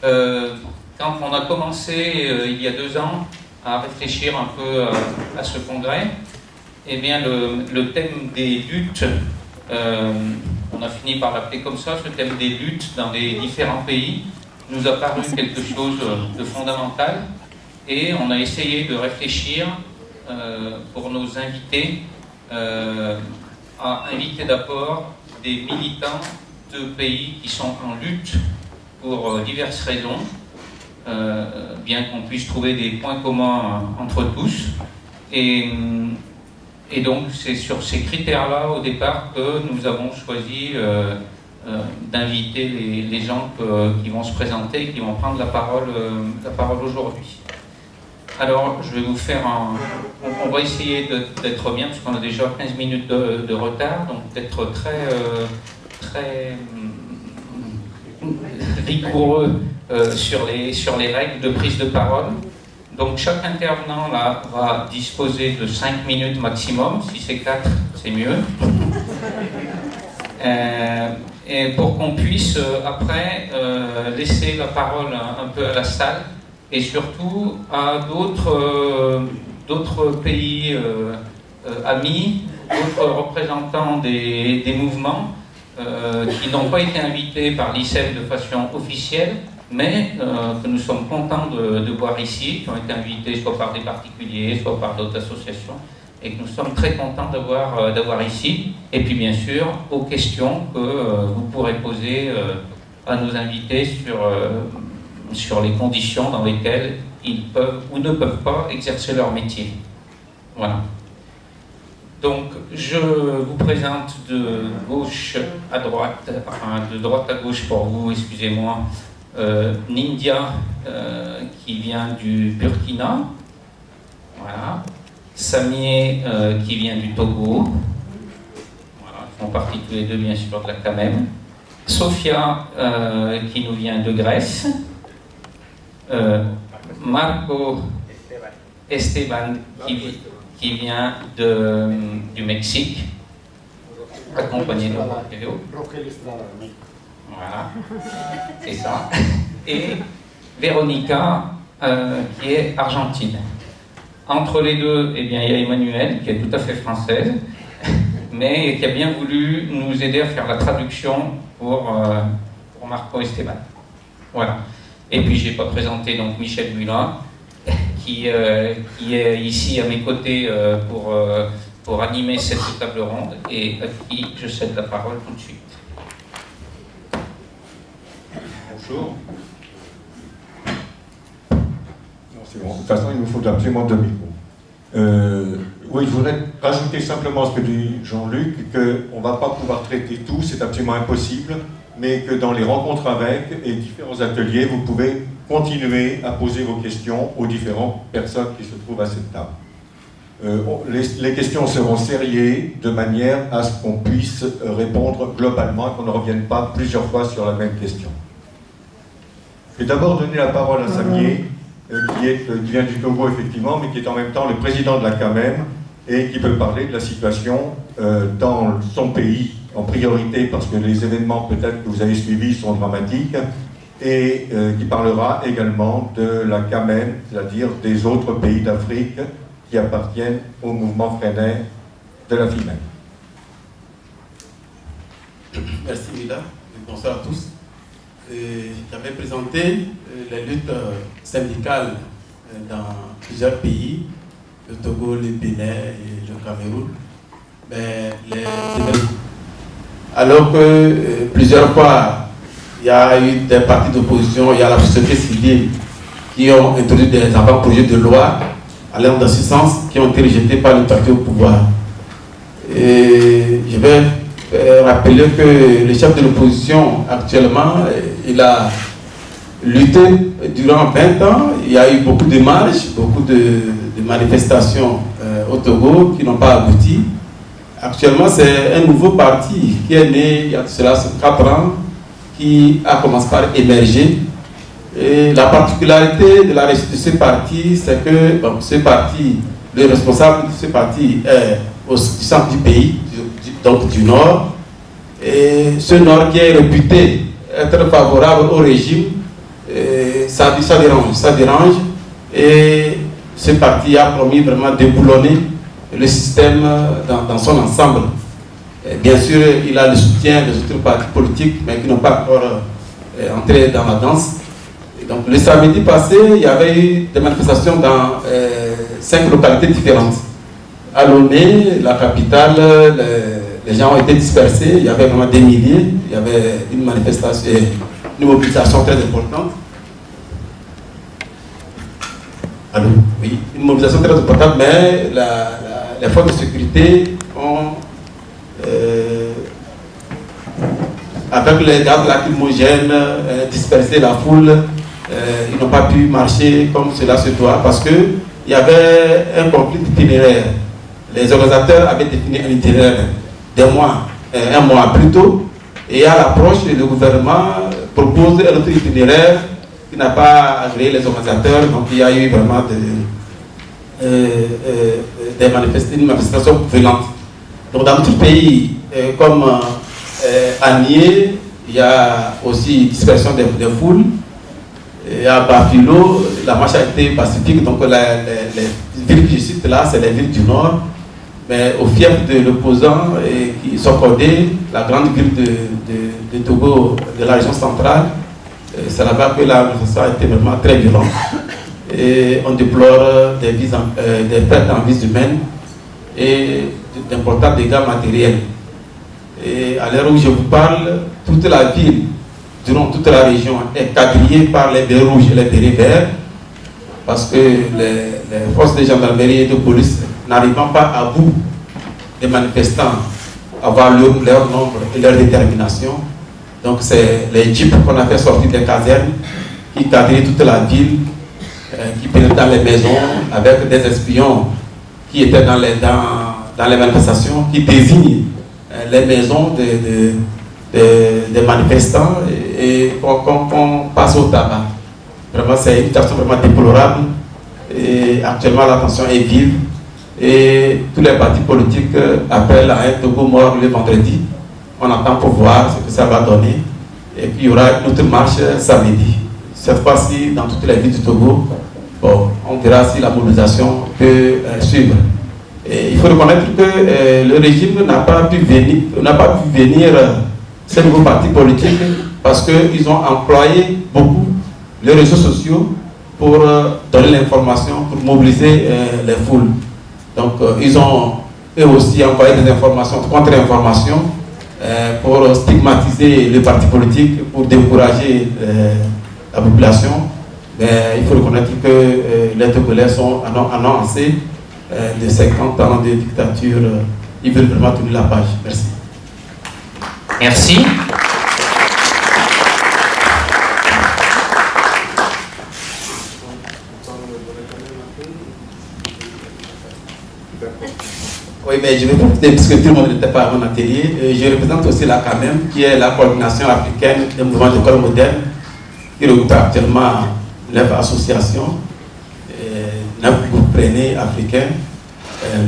Quand on a commencé il y a 2 ans à réfléchir un peu à ce congrès, eh bien le thème des luttes, on a fini par l'appeler comme ça, ce thème des luttes dans les différents pays, nous a paru quelque chose de fondamental, et on a essayé de réfléchir pour nos invités à inviter d'abord des militants de pays qui sont en lutte pour diverses raisons, bien qu'on puisse trouver des points communs entre tous. Et donc c'est sur ces critères-là au départ que nous avons choisi d'inviter les gens qui vont se présenter et qui vont prendre la parole aujourd'hui. Alors je vais vous faire on va essayer d'être bien, parce qu'on a déjà 15 minutes de retard, donc d'être très rigoureux sur les règles de prise de parole. Donc chaque intervenant là va disposer de 5 minutes maximum. Si c'est 4, c'est mieux. Et pour qu'on puisse après laisser la parole un peu à la salle, et surtout à d'autres pays amis, d'autres représentants des mouvements qui n'ont pas été invités par l'ICEF de façon officielle, mais que nous sommes contents de voir ici, qui ont été invités soit par des particuliers, soit par d'autres associations, et que nous sommes très contents d'avoir ici. Et puis bien sûr, aux questions que vous pourrez poser à nos invités sur les conditions dans lesquelles ils peuvent ou ne peuvent pas exercer leur métier. Voilà. Donc, je vous présente de gauche à droite, enfin de droite à gauche pour vous, excusez-moi, Nindia, qui vient du Burkina, voilà. Samié, qui vient du Togo, voilà, ils font partie tous les deux bien sûr de la CAMEM. Sofia, qui nous vient de Grèce. Marco Esteban, qui vient du Mexique, accompagné de Rogelio. Voilà, c'est ça. Et Véronica, qui est argentine. Entre les deux, eh bien, il y a Emmanuelle, qui est tout à fait française, mais qui a bien voulu nous aider à faire la traduction pour Marco Esteban. Voilà. Et puis, je n'ai pas présenté donc Michel Mulin, qui est ici à mes côtés pour animer cette table ronde, et à qui je cède la parole tout de suite. Bonjour. Non, c'est bon. De toute façon, il nous faut absolument 2 micros. Oui, je voudrais rajouter simplement ce que dit Jean-Luc, qu'on ne va pas pouvoir traiter tout, c'est absolument impossible, mais que dans les rencontres avec et différents ateliers, vous pouvez continuer à poser vos questions aux différentes personnes qui se trouvent à cette table. Les questions seront sériées de manière à ce qu'on puisse répondre globalement et qu'on ne revienne pas plusieurs fois sur la même question. Je vais d'abord donner la parole à Samié, qui vient du Togo effectivement, mais qui est en même temps le président de la CAMEM et qui peut parler de la situation dans son pays en priorité, parce que les événements peut-être que vous avez suivis sont dramatiques, et qui parlera également de la CAMEM, c'est-à-dire des autres pays d'Afrique qui appartiennent au mouvement freinais de la FIMEM. Merci Mila, bonsoir à tous. J'avais présenté les luttes syndicales dans plusieurs pays, le Togo, le Bénin et le Cameroun. Mais alors que plusieurs fois, il y a eu des partis d'opposition, il y a la société civile qui ont introduit des avant-projets de loi allant dans ce sens, qui ont été rejetés par le parti au pouvoir. Et je vais rappeler que le chef de l'opposition actuellement, il a lutté durant 20 ans, il y a eu beaucoup de marches, beaucoup de manifestations au Togo qui n'ont pas abouti. Actuellement, c'est un nouveau parti qui est né il y a cela 4 ans, qui a commencé par émerger. Et la particularité de la réussite de ce parti, c'est que ce parti, le responsable de ce parti est au centre du pays, donc du nord. Et ce nord qui est réputé être favorable au régime, ça dérange. Et ce parti a promis vraiment de déboulonner le système dans son ensemble. Et bien sûr, il a le soutien des autres partis politiques, mais qui n'ont pas encore entré dans la danse. Et donc, le samedi passé, il y avait eu des manifestations dans 5 localités différentes. À Lomé, la capitale, les gens ont été dispersés, il y avait vraiment des milliers, il y avait une manifestation, une mobilisation très importante. Allô? Oui, une mobilisation très importante, mais les forces de sécurité ont, avec les gaz lacrymogènes, dispersé la foule. Ils n'ont pas pu marcher comme cela se doit parce qu'il y avait un conflit itinéraire. Les organisateurs avaient défini un itinéraire un mois plus tôt, et à l'approche, le gouvernement propose un autre itinéraire qui n'a pas agréé les organisateurs. Donc il y a eu vraiment une manifestation violente. Donc dans d'autres pays, comme à Nié, il y a aussi dispersion des foules. Et à Bafilo, la marche a été pacifique. Donc les villes que je cite là, c'est les villes du nord. Mais au fief de l'opposant qui sont codés, la grande ville de Togo, de la région centrale, c'est là-bas que la manifestation a été vraiment très violente. Et on déplore des pertes en vies humaines et d'importants dégâts matériels. Et à l'heure où je vous parle, toute la ville, durant toute la région, est quadrillée par les bérets rouges et les bérets verts, parce que les forces de gendarmerie et de police n'arrivant pas à bout des manifestants, avoir leur nombre et leur détermination. Donc c'est les jeeps qu'on a fait sortir des casernes qui quadrillent toute la ville, qui pénètrent dans les maisons avec des espions qui étaient dans les manifestations, qui désignent les maisons des manifestants et qu'on passe au tabac. Vraiment, c'est une situation vraiment déplorable. Et actuellement, la tension est vive. Et tous les partis politiques appellent à un Togo mort le vendredi. On attend pour voir ce que ça va donner. Et puis il y aura une autre marche samedi. Cette fois-ci, dans toutes les villes du Togo, bon, on verra si la mobilisation peut suivre. Et il faut reconnaître que le régime n'a pas pu venir ces nouveaux partis politiques parce qu'ils ont employé beaucoup les réseaux sociaux pour donner l'information, pour mobiliser les foules. Donc ils ont eux aussi envoyé des informations, contre-informations pour stigmatiser les partis politiques, pour décourager la population. Mais il faut reconnaître que les Togolais sont annoncés de 50 ans de dictature. Ils veulent vraiment tourner la page. Merci. Merci. Oui, mais je vais profiter, puisque tout le monde n'était pas à mon atelier. Je représente aussi la CAMEM, qui est la coordination africaine des mouvements d'école moderne, qui regroupe actuellement 9 associations, 9 groupes prénés africains,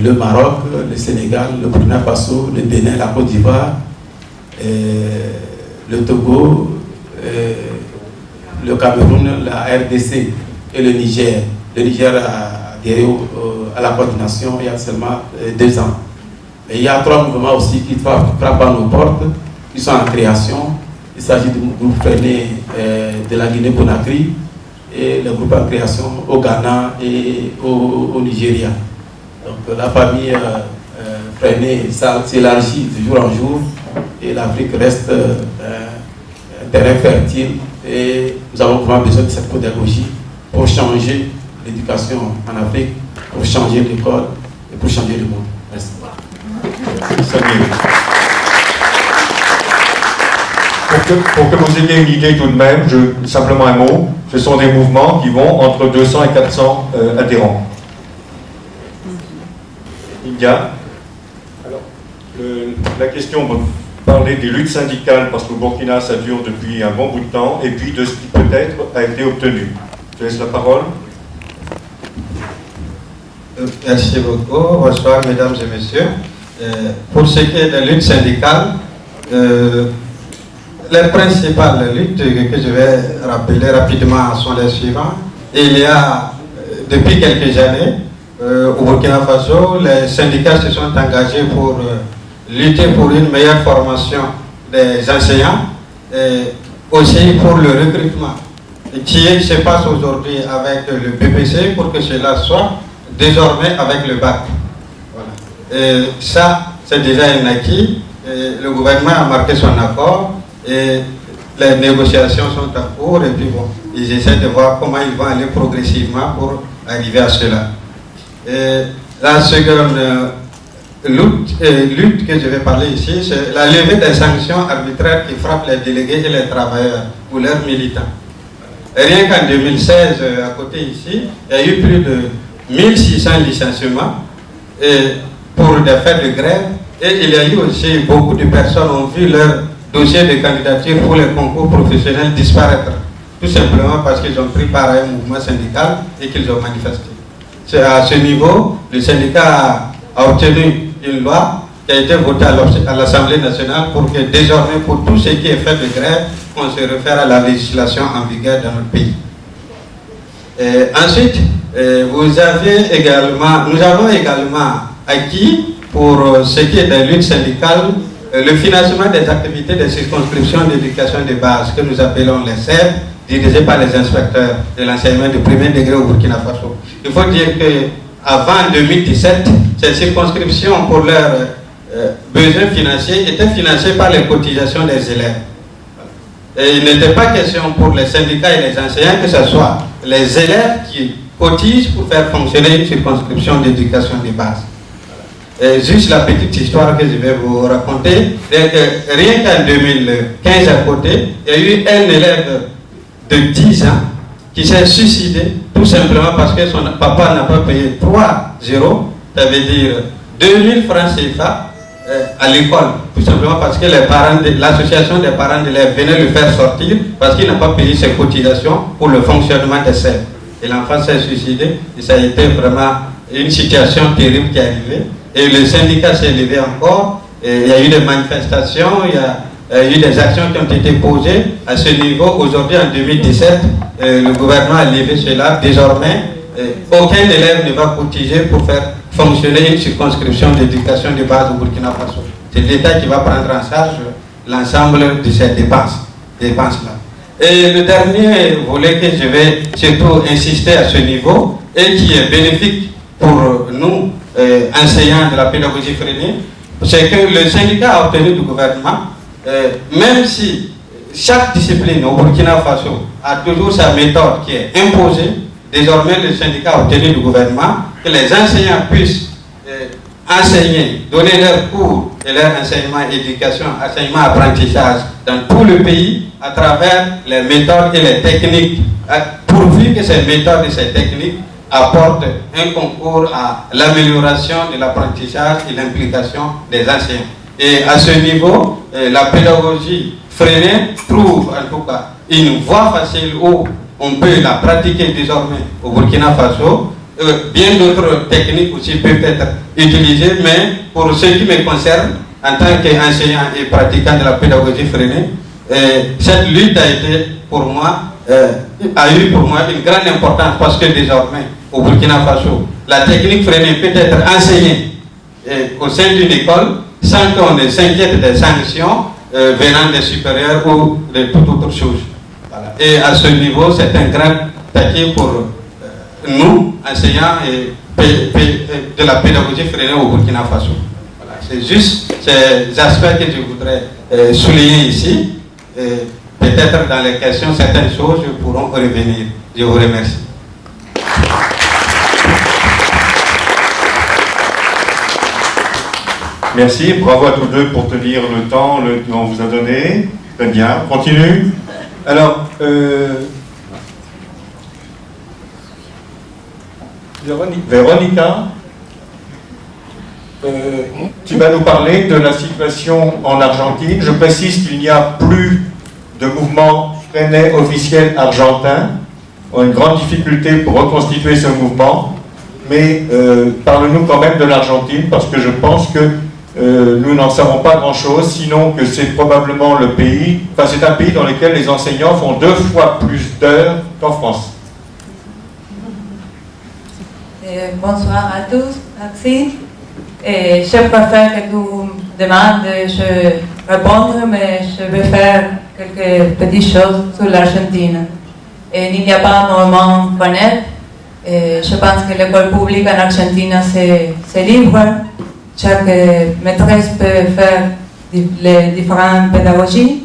le Maroc, le Sénégal, le Burkina Faso, le Bénin, la Côte d'Ivoire, le Togo, le Cameroun, la RDC et le Niger. Le Niger a adhéré à la coordination il y a seulement 2 ans. Et il y a 3 mouvements aussi qui frappent à nos portes, qui sont en création. Il s'agit du groupe préné de la Guinée-Conakry et le groupe en création au Ghana et au Nigeria. Donc la famille freinée s'élargit de jour en jour et l'Afrique reste un terrain fertile et nous avons vraiment besoin de cette pédagogie pour changer l'éducation en Afrique, pour changer l'école et pour changer le monde. Merci. Pour que vous ayez une idée tout de même, simplement un mot, ce sont des mouvements qui vont entre 200 et 400 adhérents. India. Alors, la question, on va parler des luttes syndicales parce qu'au Burkina ça dure depuis un bon bout de temps et puis de ce qui peut-être a été obtenu. Je laisse la parole. Merci beaucoup. Bonsoir mesdames et messieurs. Pour ce qui est des luttes syndicales, Les principales luttes que je vais rappeler rapidement sont les suivantes. Il y a, depuis quelques années, au Burkina Faso, les syndicats se sont engagés pour lutter pour une meilleure formation des enseignants et aussi pour le recrutement qui se passe aujourd'hui avec le BPC pour que cela soit désormais avec le bac. Voilà. Et ça, c'est déjà un acquis. Et le gouvernement a marqué son accord et les négociations sont en cours et puis bon, ils essaient de voir comment ils vont aller progressivement pour arriver à cela. Et la seconde lutte que je vais parler ici, c'est la levée des sanctions arbitraires qui frappent les délégués et les travailleurs ou leurs militants. Rien qu'en 2016, à côté ici, il y a eu plus de 1600 licenciements pour des faits de grève. Et il y a eu aussi beaucoup de personnes ont vu leur dossier de candidature pour les concours professionnels disparaître. Tout simplement parce qu'ils ont pris part à un mouvement syndical et qu'ils ont manifesté. C'est à ce niveau, le syndicat a obtenu une loi qui a été votée à l'Assemblée nationale pour que désormais, pour tout ce qui est fait de grève, on se réfère à la législation en vigueur dans notre pays. Et ensuite, nous avons également acquis, pour ce qui est des luttes syndicales, le financement des activités de circonscription d'éducation de base, que nous appelons les CEB, dirigées par les inspecteurs de l'enseignement de premier degré au Burkina Faso. Il faut dire qu'avant 2017, ces circonscriptions, pour leurs besoins financiers, étaient financées par les cotisations des élèves. Et il n'était pas question pour les syndicats et les enseignants que ce soit les élèves qui cotisent pour faire fonctionner une circonscription d'éducation de base. Et juste la petite histoire que je vais vous raconter, c'est que rien qu'en 2015 à côté, il y a eu un élève de 10 ans qui s'est suicidé tout simplement parce que son papa n'a pas payé 3-0, ça veut dire 2000 francs CFA à l'école, tout simplement parce que l'association des parents d'élèves venait le faire sortir parce qu'il n'a pas payé ses cotisations pour le fonctionnement des CEP. Et l'enfant s'est suicidé et ça a été vraiment une situation terrible qui est arrivée. Et le syndicat s'est levé encore, et il y a eu des manifestations, il y a eu des actions qui ont été posées à ce niveau. Aujourd'hui, en 2017, le gouvernement a levé cela. Désormais, aucun élève ne va cotiser pour faire fonctionner une circonscription d'éducation de base au Burkina Faso. C'est l'État qui va prendre en charge l'ensemble de ces dépenses-là. Et le dernier volet que je vais surtout insister à ce niveau, et qui est bénéfique pour nous, enseignants de la pédagogie freinée, c'est que le syndicat a obtenu du gouvernement, même si chaque discipline au Burkina Faso a toujours sa méthode qui est imposée, désormais le syndicat a obtenu du gouvernement que les enseignants puissent enseigner, donner leurs cours et leur enseignement, éducation, enseignement, apprentissage dans tout le pays à travers les méthodes et les techniques, pourvu que ces méthodes et ces techniques apporte un concours à l'amélioration de l'apprentissage et l'implication des enseignants. Et à ce niveau, la pédagogie freinée trouve en tout cas une voie facile où on peut la pratiquer désormais au Burkina Faso. Bien d'autres techniques aussi peuvent être utilisées, mais pour ce qui me concerne, en tant qu'enseignant et pratiquant de la pédagogie freinée, cette lutte a été pour moi, a eu pour moi une grande importance parce que désormais, au Burkina Faso, la technique freinée peut être enseignée au sein d'une école sans qu'on ne s'inquiète des sanctions venant des supérieurs ou de toute autre chose. Voilà. Et à ce niveau, c'est un grand paquet pour nous, enseignants de la pédagogie freinée au Burkina Faso. Voilà. C'est juste ces aspects que je voudrais souligner ici. Peut-être dans les questions, certaines choses pourront revenir. Je vous remercie. Merci, bravo à tous deux pour tenir le temps qu'on vous a donné. Très bien, on continue. Alors, Véronica, tu vas nous parler de la situation en Argentine. Je précise qu'il n'y a plus de mouvement freinais officiel argentin. On a une grande difficulté pour reconstituer ce mouvement. Mais parle-nous quand même de l'Argentine, parce que je pense que nous n'en savons pas grand-chose, sinon que c'est probablement le pays, enfin c'est un pays dans lequel les enseignants font 2 fois plus d'heures qu'en France. Bonsoir à tous, merci. Je préfère que tu me demandes de répondre, mais je vais faire quelques petites choses sur l'Argentine. Il n'y a pas énormément de connaître. Je pense que l'école publique en Argentine, c'est libre. Chaque maîtresse peut faire les différentes pédagogies.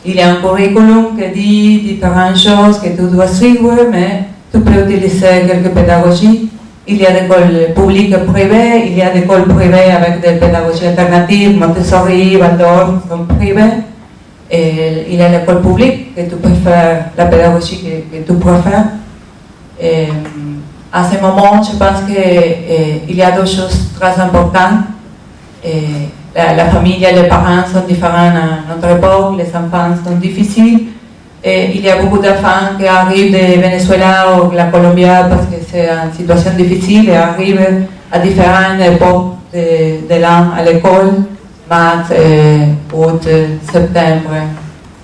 Il y a un curriculum qui dit différentes choses que tu dois suivre, mais tu peux utiliser quelques pédagogies. Il y a des écoles publiques et privées, il y a des écoles privées avec des pédagogies alternatives, Montessori, Waldorf, sont privées. Et il y a l'école publique que tu peux faire la pédagogie que tu préfères. À ce moment, je pense qu'il y a 2 choses très importantes. La famille et les parents sont différents à notre époque, les enfants sont difficiles. Il y a beaucoup d'enfants qui arrivent de Venezuela ou de la Colombie parce que c'est une situation difficile et arrivent à différentes époques de l'an à l'école, mars, août, septembre,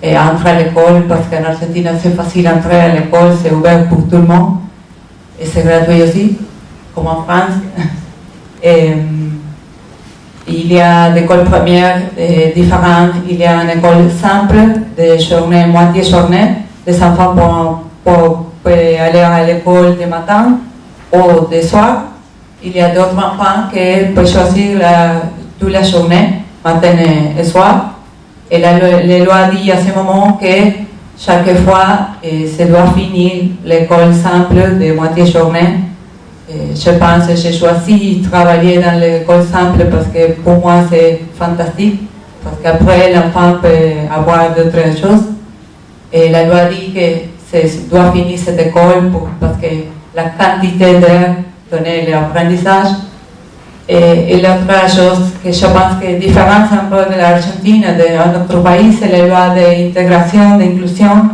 et entrer à l'école parce qu'en Argentine c'est facile d'entrer à l'école, c'est ouvert pour tout le monde et c'est gratuit aussi, comme en France. Il y a des écoles premières différentes. Il y a une école simple, de journée, moitié journée. Les enfants peuvent aller à l'école du matin ou du soir. Il y a d'autres enfants qui peuvent choisir toute la journée, matin et soir. Et la loi dit à ce moment que chaque fois, se doit finir l'école simple de moitié journée. Je pense que j'ai choisi de travailler dans l'école simple parce que pour moi c'est fantastique, parce qu'après l'enfant peut avoir d'autres choses. Et la loi dit que doit finir cette école parce que la quantité d'heures donnée l'apprentissage. Et l'autre chose que je pense que est différente un peu de l'Argentine, de notre pays, c'est la loi d'intégration, d'inclusion.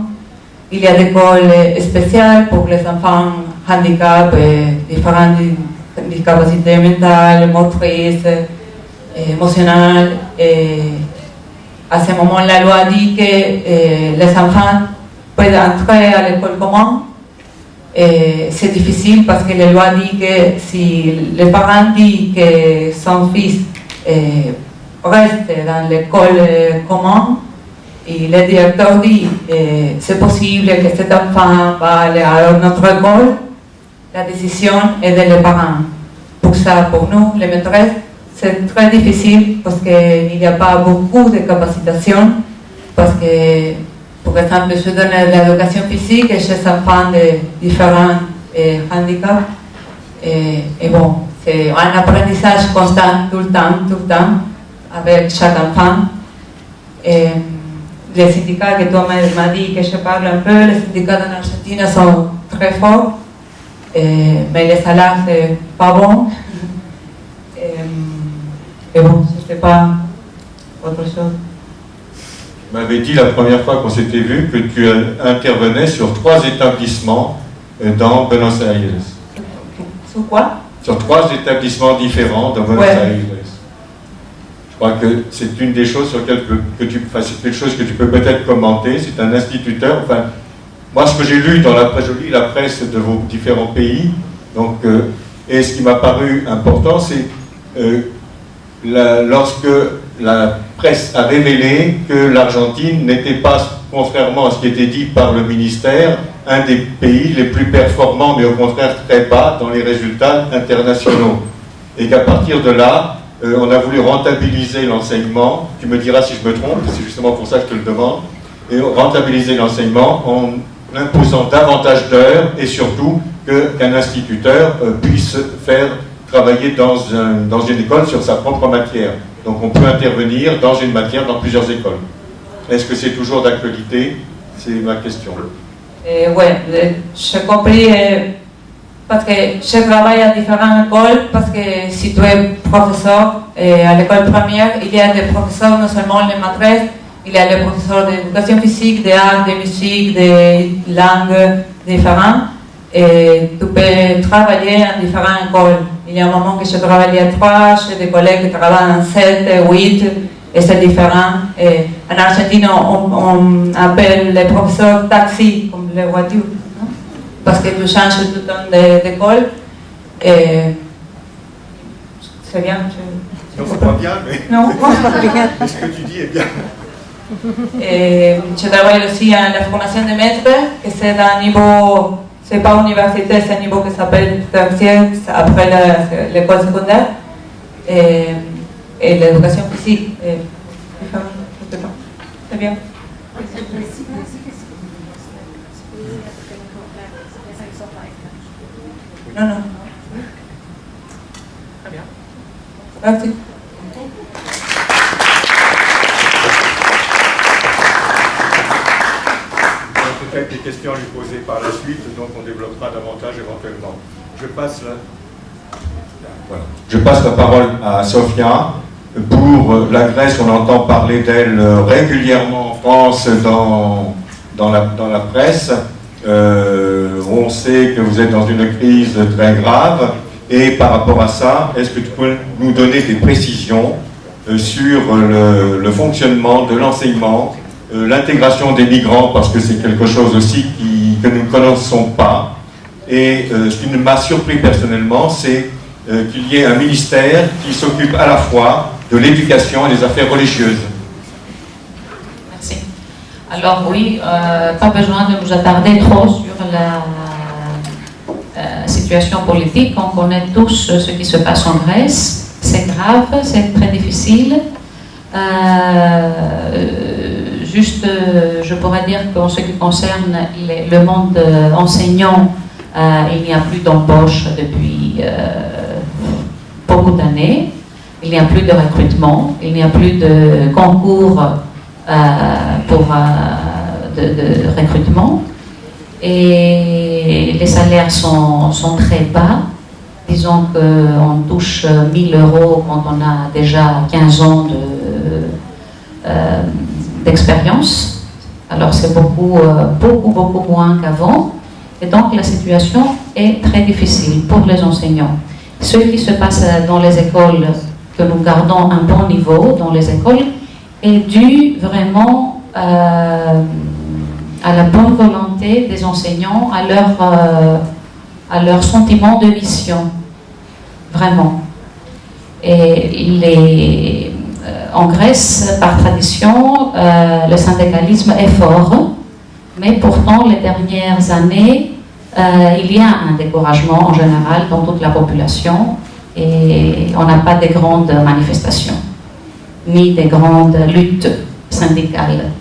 Il y a des écoles spéciales pour les enfants handicapés, différentes discapacités mentales, motrices, émotionnelles. Et à ce moment, la loi dit que les enfants peuvent entrer à l'école commune. C'est difficile parce que la loi dit que si les parents disent que son fils reste dans l'école commune, et le directeur dit c'est possible que cet enfant va aller à notre école, la décision est de les parents. Pour ça, pour nous, les maîtresses, c'est très difficile parce qu'il n'y a pas beaucoup de capacitation. Parce que, par exemple, je donne de l'éducation physique chez les enfants de différents handicaps. Et bon, c'est un apprentissage constant, tout le temps, avec chaque enfant. Les syndicats que toi m'as dit que je parle un peu, les syndicats en Argentine sont très forts, mais les salaires c'est pas bon. Et bon, je ne sais pas autre chose. Tu m'avais dit la première fois qu'on s'était vu que tu intervenais sur 3 établissements dans Buenos Aires. Sur quoi? Sur 3 établissements différents dans Buenos Aires. Je crois que c'est une des choses sur lesquelles c'est quelque chose que tu peux peut-être commenter. C'est un instituteur. Enfin, moi, ce que j'ai lu dans la presse, je lis la presse de vos différents pays. Donc, et ce qui m'a paru important, c'est lorsque la presse a révélé que l'Argentine n'était pas, contrairement à ce qui était dit par le ministère, un des pays les plus performants, mais au contraire très bas dans les résultats internationaux. Et qu'à partir de là, on a voulu rentabiliser l'enseignement, tu me diras si je me trompe, c'est justement pour ça que je te le demande, et rentabiliser l'enseignement en imposant davantage d'heures et surtout qu'un instituteur puisse faire travailler dans une école sur sa propre matière. Donc on peut intervenir dans une matière dans plusieurs écoles. Est-ce que c'est toujours d'actualité? C'est ma question. Oui, j'ai compris. Parce que je travaille à différentes écoles, parce que si tu es professeur à l'école première, il y a des professeurs, non seulement les maîtresses, il y a les professeurs d'éducation physique, d'art, de musique, de langues différentes. Et tu peux travailler en différentes écoles. Il y a un moment que je travaillais à 3, j'ai des collègues qui travaillent en 7, 8, et c'est différent. Et en Argentine, on appelle les professeurs taxi, comme les voitures, non? Parce que tu changes tout le temps d'école. Et c'est bien. Non, c'est pas bien, mais. Non, Ce que tu dis est bien. Et je travaille aussi en la formation de maîtres, que c'est d'un niveau, c'est pas universitaire, c'est un niveau qui s'appelle tertiaire, après l'école secondaire. Et l'éducation physique est différente. C'est bien. Non, non. Très bien. Merci. Peut-être des questions à lui poser par la suite, donc on développera davantage éventuellement. Je passe la parole à Sofia. Pour la Grèce, on entend parler d'elle régulièrement en France dans la presse. On sait que vous êtes dans une crise très grave. Et par rapport à ça, est-ce que tu peux nous donner des précisions sur le fonctionnement de l'enseignement, l'intégration des migrants, parce que c'est quelque chose aussi que nous ne connaissons pas. Et ce qui m'a surpris personnellement, c'est qu'il y ait un ministère qui s'occupe à la fois de l'éducation et des affaires religieuses. Merci. Alors oui, pas besoin de nous attarder trop sur la situation politique. On connaît tous ce qui se passe en Grèce. C'est grave, c'est très difficile. Juste, je pourrais dire qu'en ce qui concerne le monde enseignant, il n'y a plus d'embauche depuis beaucoup d'années. Il n'y a plus de recrutement, il n'y a plus de concours de recrutement. Et les salaires sont très bas. Disons qu'on touche 1 000 € quand on a déjà 15 ans d'expérience. Alors c'est beaucoup moins qu'avant. Et donc la situation est très difficile pour les enseignants. Ce qui se passe dans les écoles, que nous gardons un bon niveau dans les écoles, est dû vraiment à la bonne volonté des enseignants, à leur sentiment de mission, vraiment. Et en Grèce, par tradition, le syndicalisme est fort, mais pourtant, les dernières années, il y a un découragement en général dans toute la population et on n'a pas de grandes manifestations, ni de grandes luttes syndicales.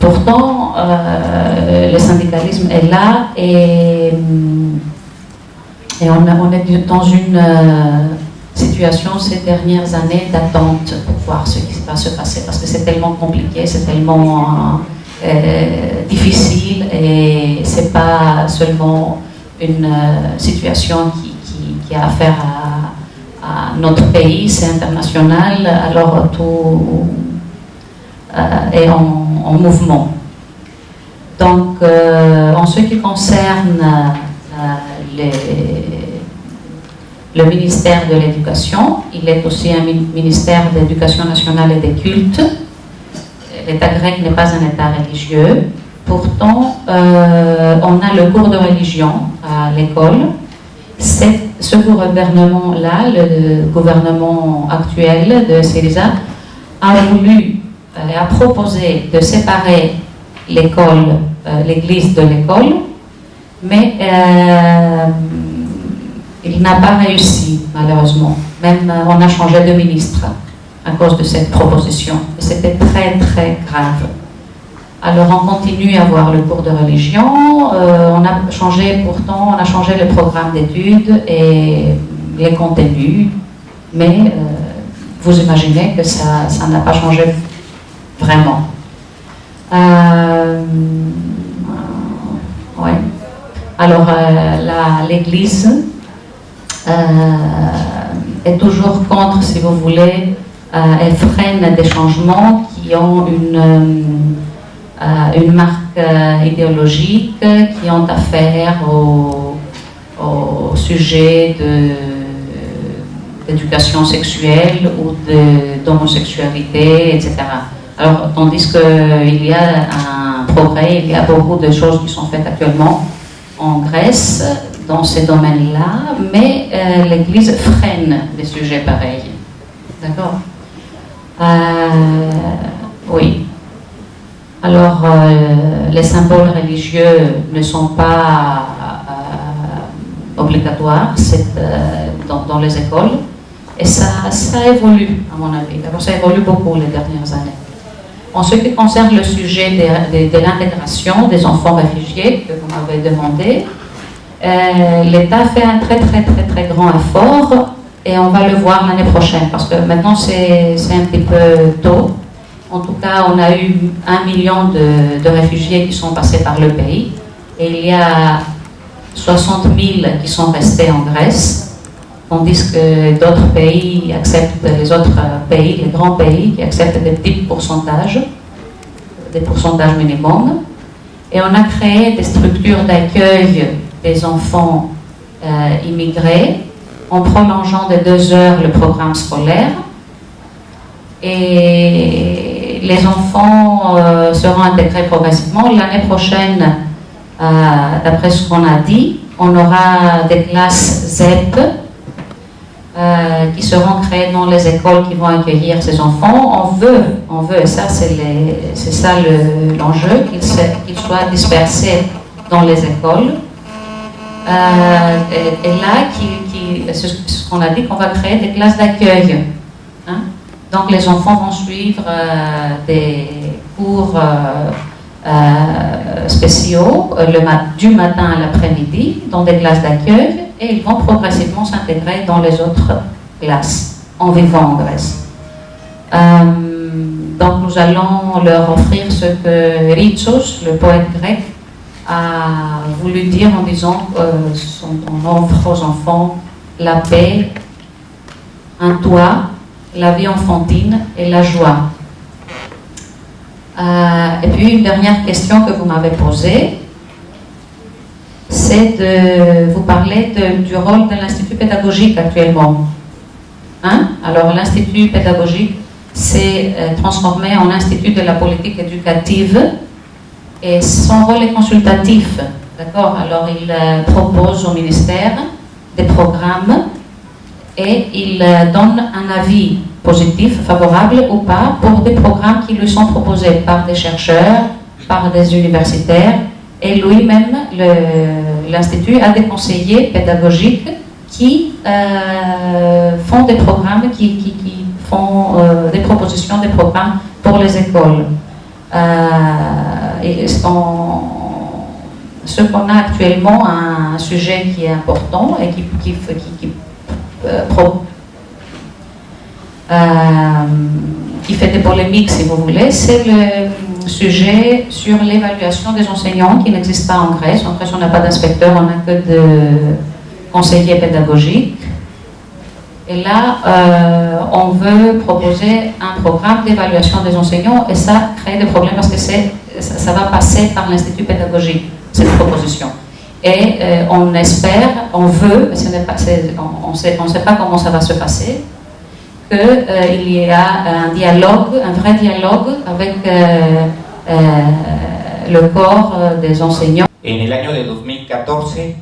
Pourtant, le syndicalisme est là et on est dans une situation ces dernières années d'attente pour voir ce qui va se passer parce que c'est tellement compliqué, c'est tellement difficile et c'est pas seulement une situation qui a affaire à notre pays, c'est international, alors tout est en mouvement. Donc, en ce qui concerne le ministère de l'Éducation, il est aussi un ministère de l'Éducation nationale et des cultes. L'État grec n'est pas un État religieux. Pourtant, on a le cours de religion à l'école. Ce gouvernement-là, le gouvernement actuel de Syriza, a voulu, a proposé de séparer l'école, l'église de l'école, mais il n'a pas réussi, malheureusement. Même on a changé de ministre à cause de cette proposition. C'était très, très grave. Alors on continue à avoir le cours de religion. On a changé le programme d'études et les contenus. Mais vous imaginez que ça n'a pas changé vraiment. Ouais. Alors l'Église est toujours contre, si vous voulez, elle freine des changements qui ont une marque idéologique, qui ont affaire au sujet d'éducation sexuelle ou d'homosexualité, etc. Alors, tandis qu'il y a un progrès, il y a beaucoup de choses qui sont faites actuellement en Grèce dans ces domaines-là, mais l'Église freine des sujets pareils. D'accord? Oui. Alors, les symboles religieux ne sont pas obligatoires dans les écoles, et ça évolue, à mon avis. D'abord, ça évolue beaucoup les dernières années. En ce qui concerne le sujet de l'intégration des enfants réfugiés que vous m'avez demandé, l'État fait un très grand effort, et on va le voir l'année prochaine, parce que maintenant c'est un petit peu tôt. En tout cas, on a eu 1 million de réfugiés qui sont passés par le pays, et il y a 60 000 qui sont restés en Grèce, tandis que d'autres pays acceptent, les autres pays, les grands pays, qui acceptent des petits pourcentages, des pourcentages minimums. Et on a créé des structures d'accueil des enfants immigrés, en prolongeant de 2 heures le programme scolaire. Et les enfants seront intégrés progressivement. L'année prochaine, d'après ce qu'on a dit, on aura des classes ZEP qui seront créées dans les écoles qui vont accueillir ces enfants. On veut, et ça c'est ça l'enjeu, qu'ils soient dispersés dans les écoles. Et là, ce qu'on a dit, qu'on va créer des classes d'accueil. Hein? Donc les enfants vont suivre des cours spéciaux du matin à l'après-midi dans des classes d'accueil, et ils vont progressivement s'intégrer dans les autres classes en vivant en Grèce. Donc nous allons leur offrir ce que Ritsos, le poète grec, a voulu dire en disant qu'on offre aux enfants la paix, un toit, la vie enfantine et la joie. Et puis une dernière question que vous m'avez posée, c'est de vous parler du rôle de l'Institut pédagogique actuellement. Hein? Alors l'Institut pédagogique s'est transformé en Institut de la politique éducative, et son rôle est consultatif. D'accord? Alors il propose au ministère des programmes et il donne un avis positif, favorable ou pas, pour des programmes qui lui sont proposés par des chercheurs, par des universitaires, et lui-même, l'Institut a des conseillers pédagogiques qui font des programmes, qui font des propositions, des programmes pour les écoles. Et ce qu'on a actuellement, un sujet qui est important et qui fait des polémiques, si vous voulez, c'est le sujet sur l'évaluation des enseignants qui n'existe pas en Grèce. En Grèce, on n'a pas d'inspecteur, on n'a que de conseillers pédagogiques. Et là, on veut proposer un programme d'évaluation des enseignants, et ça crée des problèmes parce que ça va passer par l'Institut pédagogique, cette proposition. Et on espère, on veut, on ne sait pas comment ça va se passer, qu'il y a un dialogue, un vrai dialogue avec le corps des enseignants. En el año de 2014,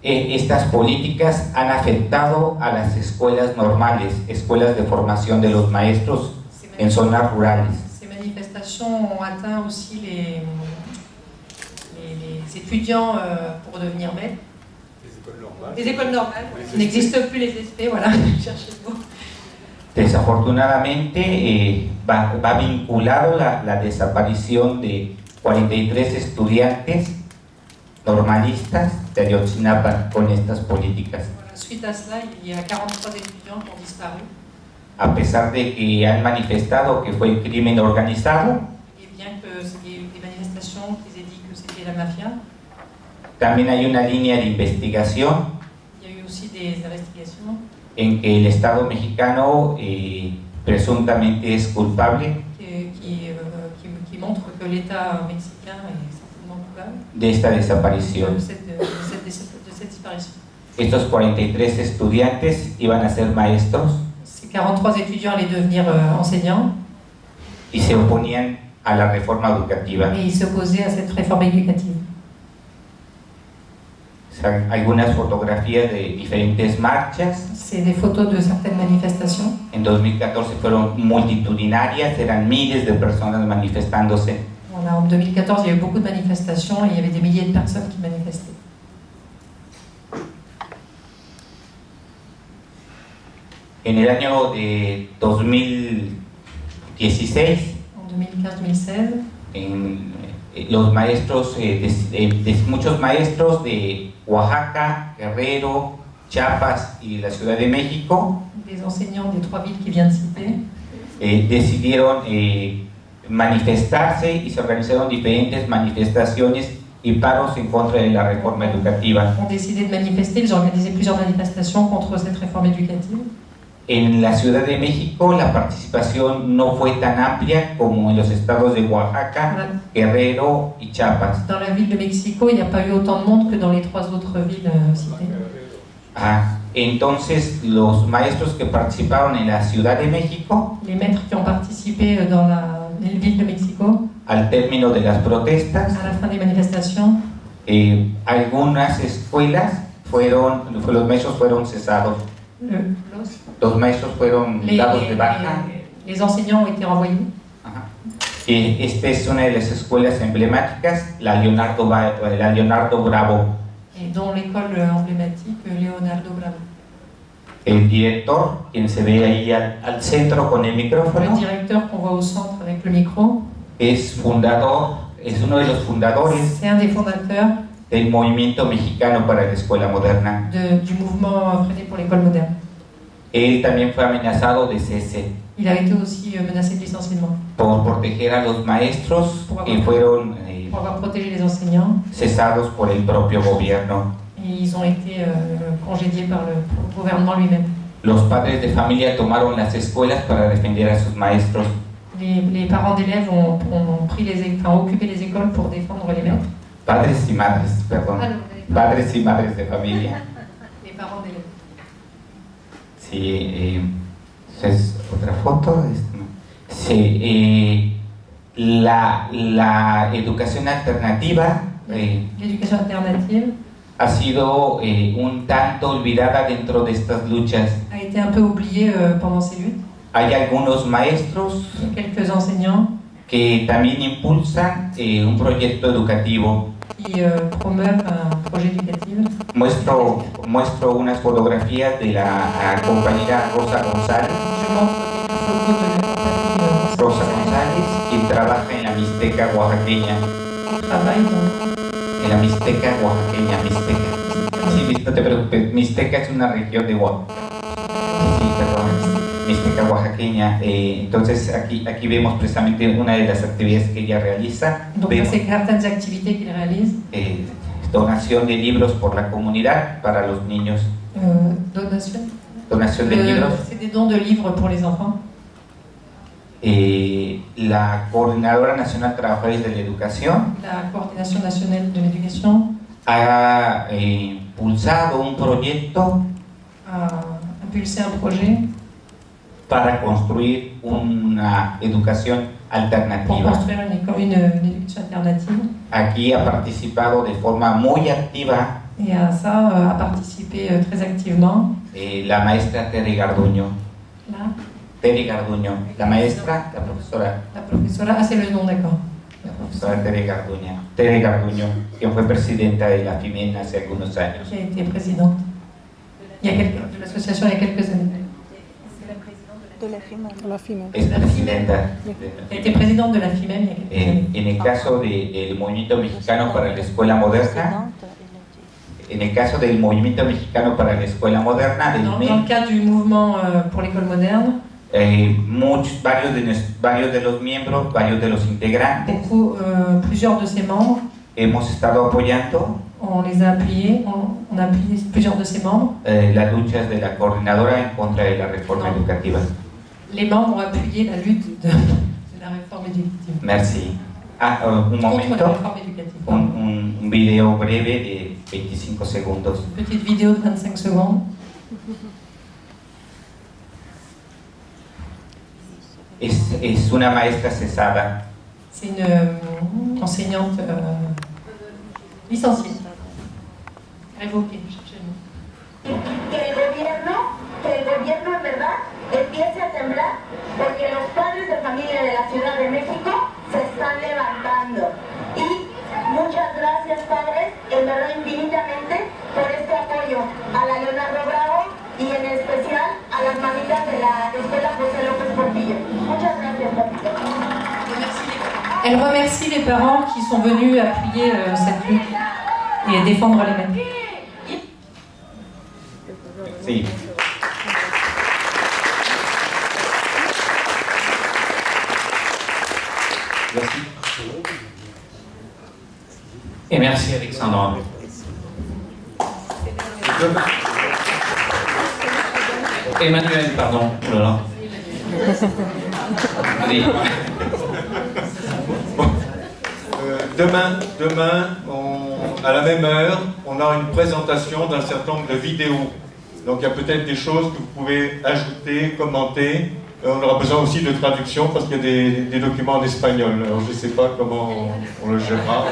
estas políticas han afectado a las escuelas normales, escuelas de formación de los maestros en zonas rurales. Ces manifestations ont atteint aussi les étudiants pour devenir maîtres. Les écoles normales, n'existent plus les SP, voilà, cherchez le mot. Desafortunadamente va vinculado la desaparición de 43 estudiantes normalistas de Ayotzinapa con estas políticas. Voilà, suite à cela, il y a 43 étudiants qui ont disparu. A pesar de que han manifestado que fue crimen organizado, Et bien que c'était des manifestations qu'ils aient dit que c'était la mafia, también hay una línea de investigación il y a eu aussi des investigations en que el Estado mexicano presuntamente es culpable qui montrent que l'État mexicain est certainement coupable de esta desaparición. de cette disparition. Estos 43 estudiantes iban a ser maestros Ces 43 étudiants allaient devenir enseignants y se oponían a la reforma educativa. et ils s'opposaient à cette réforme éducative. O sea, algunas fotografías de diferentes marchas. C'est des photos de certaines manifestations. En 2014 fueron multitudinarias, eran miles de personas manifestándose. Voilà, en 2014, il y a eu beaucoup de manifestations et il y avait des milliers de personnes qui manifestaient. En el año de 2016, En 2015-2016, los maestros, muchos maestros de Oaxaca, Guerrero, Chiapas y la Ciudad de México des enseignants des 3 villes qui viennent de citer decidieron manifestarse y se organizaron diferentes manifestaciones y paros en contra de la reforma educativa. ont décidé de manifester. Ils ont organisé plusieurs manifestations contre cette réforme éducative. En la Ciudad de México la participación no fue tan amplia como en los estados de Oaxaca, Voilà. Guerrero y Chiapas. Dans la ville de Mexico, il n'y a pas eu autant de monde que dans les 3 autres villes citées. Entonces los maestros que participaron en la Ciudad de México, Les maîtres qui ont participé dans la ville de Mexico, al término de las protestas, à la fin des manifestations, algunas escuelas los maestros fueron cesados, los maestros fueron dados de baja. les enseignants ont été renvoyés. Ajá. Esta es una de las escuelas emblemáticas, la Leonardo Bravo. Et dont l'école emblématique Leonardo Bravo. El director, quien se ve ahí al centro con el Le micrófono, directeur qu'on voit au centre avec le micro, es uno de los fundadores c'est un des fondateurs del movimiento mexicano para la escuela moderna. du mouvement Freinet pour l'école moderne. Él también fue amenazado de cese Il a été aussi menacé de licenciement por proteger a los maestros que fueron pour avoir protégé les enseignants. cesados por el propio gobierno. Et ils ont été congédiés par le gouvernement lui-même. Los padres de familia tomaron las escuelas para defender a sus maestros. Les parents d'élèves ont occupé les écoles pour défendre les maîtres. Padres y madres, perdón. Padres y madres de familia. Les parents d'élèves. Sí, es otra foto. Sí, la educación alternativa L'éducation alternative ha sido un tanto olvidada dentro de estas luchas. a été un peu oubliée pendant ces luttes. Hay algunos maestros Il y a quelques enseignants que también impulsan un proyecto educativo. qui promeuvent un projet éducatif. Muestro unas fotografías de la compañera Rosa González. Je montre des photos de la compagnie Rosa González, quien trabaja en la Mixteca oaxaqueña. qui travaille dans En la Mixteca oaxaqueña, Mixteca. Sí, no te preocupes, Mixteca es una región de Oaxaca. Sí, perdón, Mixteca oaxaqueña. Entonces aquí vemos precisamente una de las actividades que ella realiza. Donc Vemos, c'est certaines activités qu'il réalise. donación de libros por la comunidad para los niños. Donación de libros. C'est des dons de livres pour les enfants. La Coordinadora Nacional de Trabajadores de la Educación La Coordination nationale de l'éducation ha impulsado un proyecto a impulsé un projet para construir una educación pour alternativa. construire une éducation alternative. Aquí ha participado de forma muy activa Et à ça a participé très activement la maestra Tere Garduño. là, Tere Garduño, la maestra, la profesora c'est le nom, d'accord. Tere Garduño, quien fue presidenta de la FIMEN hace algunos años. Qui a été présidente de l'association il y a quelques années. Es presidenta. Elle a été présidente de la FIMEN il y a quelques années. En el caso del Movimiento Mexicano para la Escuela Moderna, en el caso del Movimiento Mexicano para la Escuela Moderna, del Dans le MEN, cadre du mouvement pour l'école moderne, varios de los miembros, varios de los integrantes, plusieurs de ses membres, hemos estado apoyando on les a appuyés, on a appuyé plusieurs de ses membres. las luchas de la coordinadora en contra de la reforma educativa. Les membres ont appuyé la lutte de la réforme éducative. Merci. Un Contre la momento, réforme éducative. un video breve 25 segundos. Petite vidéo de 25 secondes. Es una maestra cesada. C'est une enseignante licenciée. Révoquée, cherchez le mot. Que el gobierno en verdad empiece a temblar porque los padres de familia de la Ciudad de México se están levantando. Y muchas gracias, padres, en verdad infinitamente por este apoyo a la Leonardo Bravo y en especial a las mamitas de la Escuela José López Portillo. Muchas gracias, papito. Elle remercie les parents qui sont venus appuyer cette lutte et défendre les mêmes. Sí. Merci. Et merci Alexandra. Emmanuel, pardon. Oh là là. Allez. Demain, à la même heure, on a une présentation d'un certain nombre de vidéos. Donc il y a peut-être des choses que vous pouvez ajouter, commenter. On aura besoin aussi de traduction parce qu'il y a des documents en espagnol. Alors je ne sais pas comment on le gérera.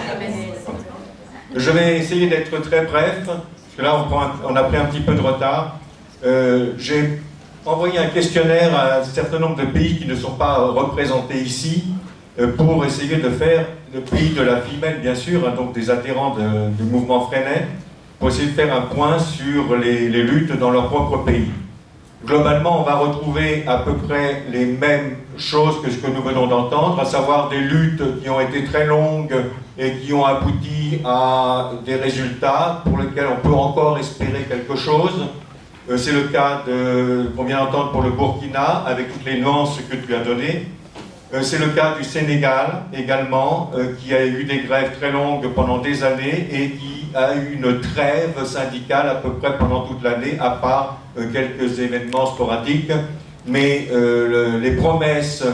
Je vais essayer d'être très bref, parce que là on a pris un petit peu de retard. J'ai envoyé un questionnaire à un certain nombre de pays qui ne sont pas représentés ici, pour essayer de faire le pays de la femelle, bien sûr, hein, donc des adhérents du mouvement Freinet, pour essayer de faire un point sur les luttes dans leur propre pays. Globalement, on va retrouver à peu près les mêmes choses que ce que nous venons d'entendre, à savoir des luttes qui ont été très longues et qui ont abouti à des résultats pour lesquels on peut encore espérer quelque chose. C'est le cas qu'on vient d'entendre pour le Burkina, avec toutes les nuances que tu as données. C'est le cas du Sénégal également, qui a eu des grèves très longues pendant des années et qui a eu une trêve syndicale à peu près pendant toute l'année, à part quelques événements sporadiques. Mais les promesses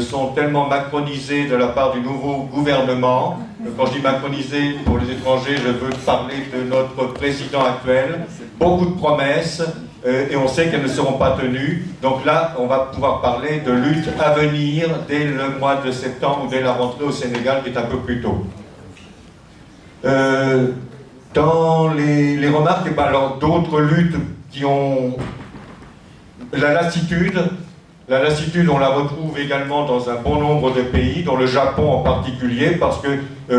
sont tellement macronisées de la part du nouveau gouvernement. Quand je dis macronisé pour les étrangers, je veux parler de notre président actuel. Beaucoup de promesses. Et on sait qu'elles ne seront pas tenues. Donc là, on va pouvoir parler de lutte à venir dès le mois de septembre ou dès la rentrée au Sénégal, qui est un peu plus tôt. Dans les remarques, alors d'autres luttes qui ont la lassitude. La lassitude, on la retrouve également dans un bon nombre de pays, dont le Japon en particulier, parce que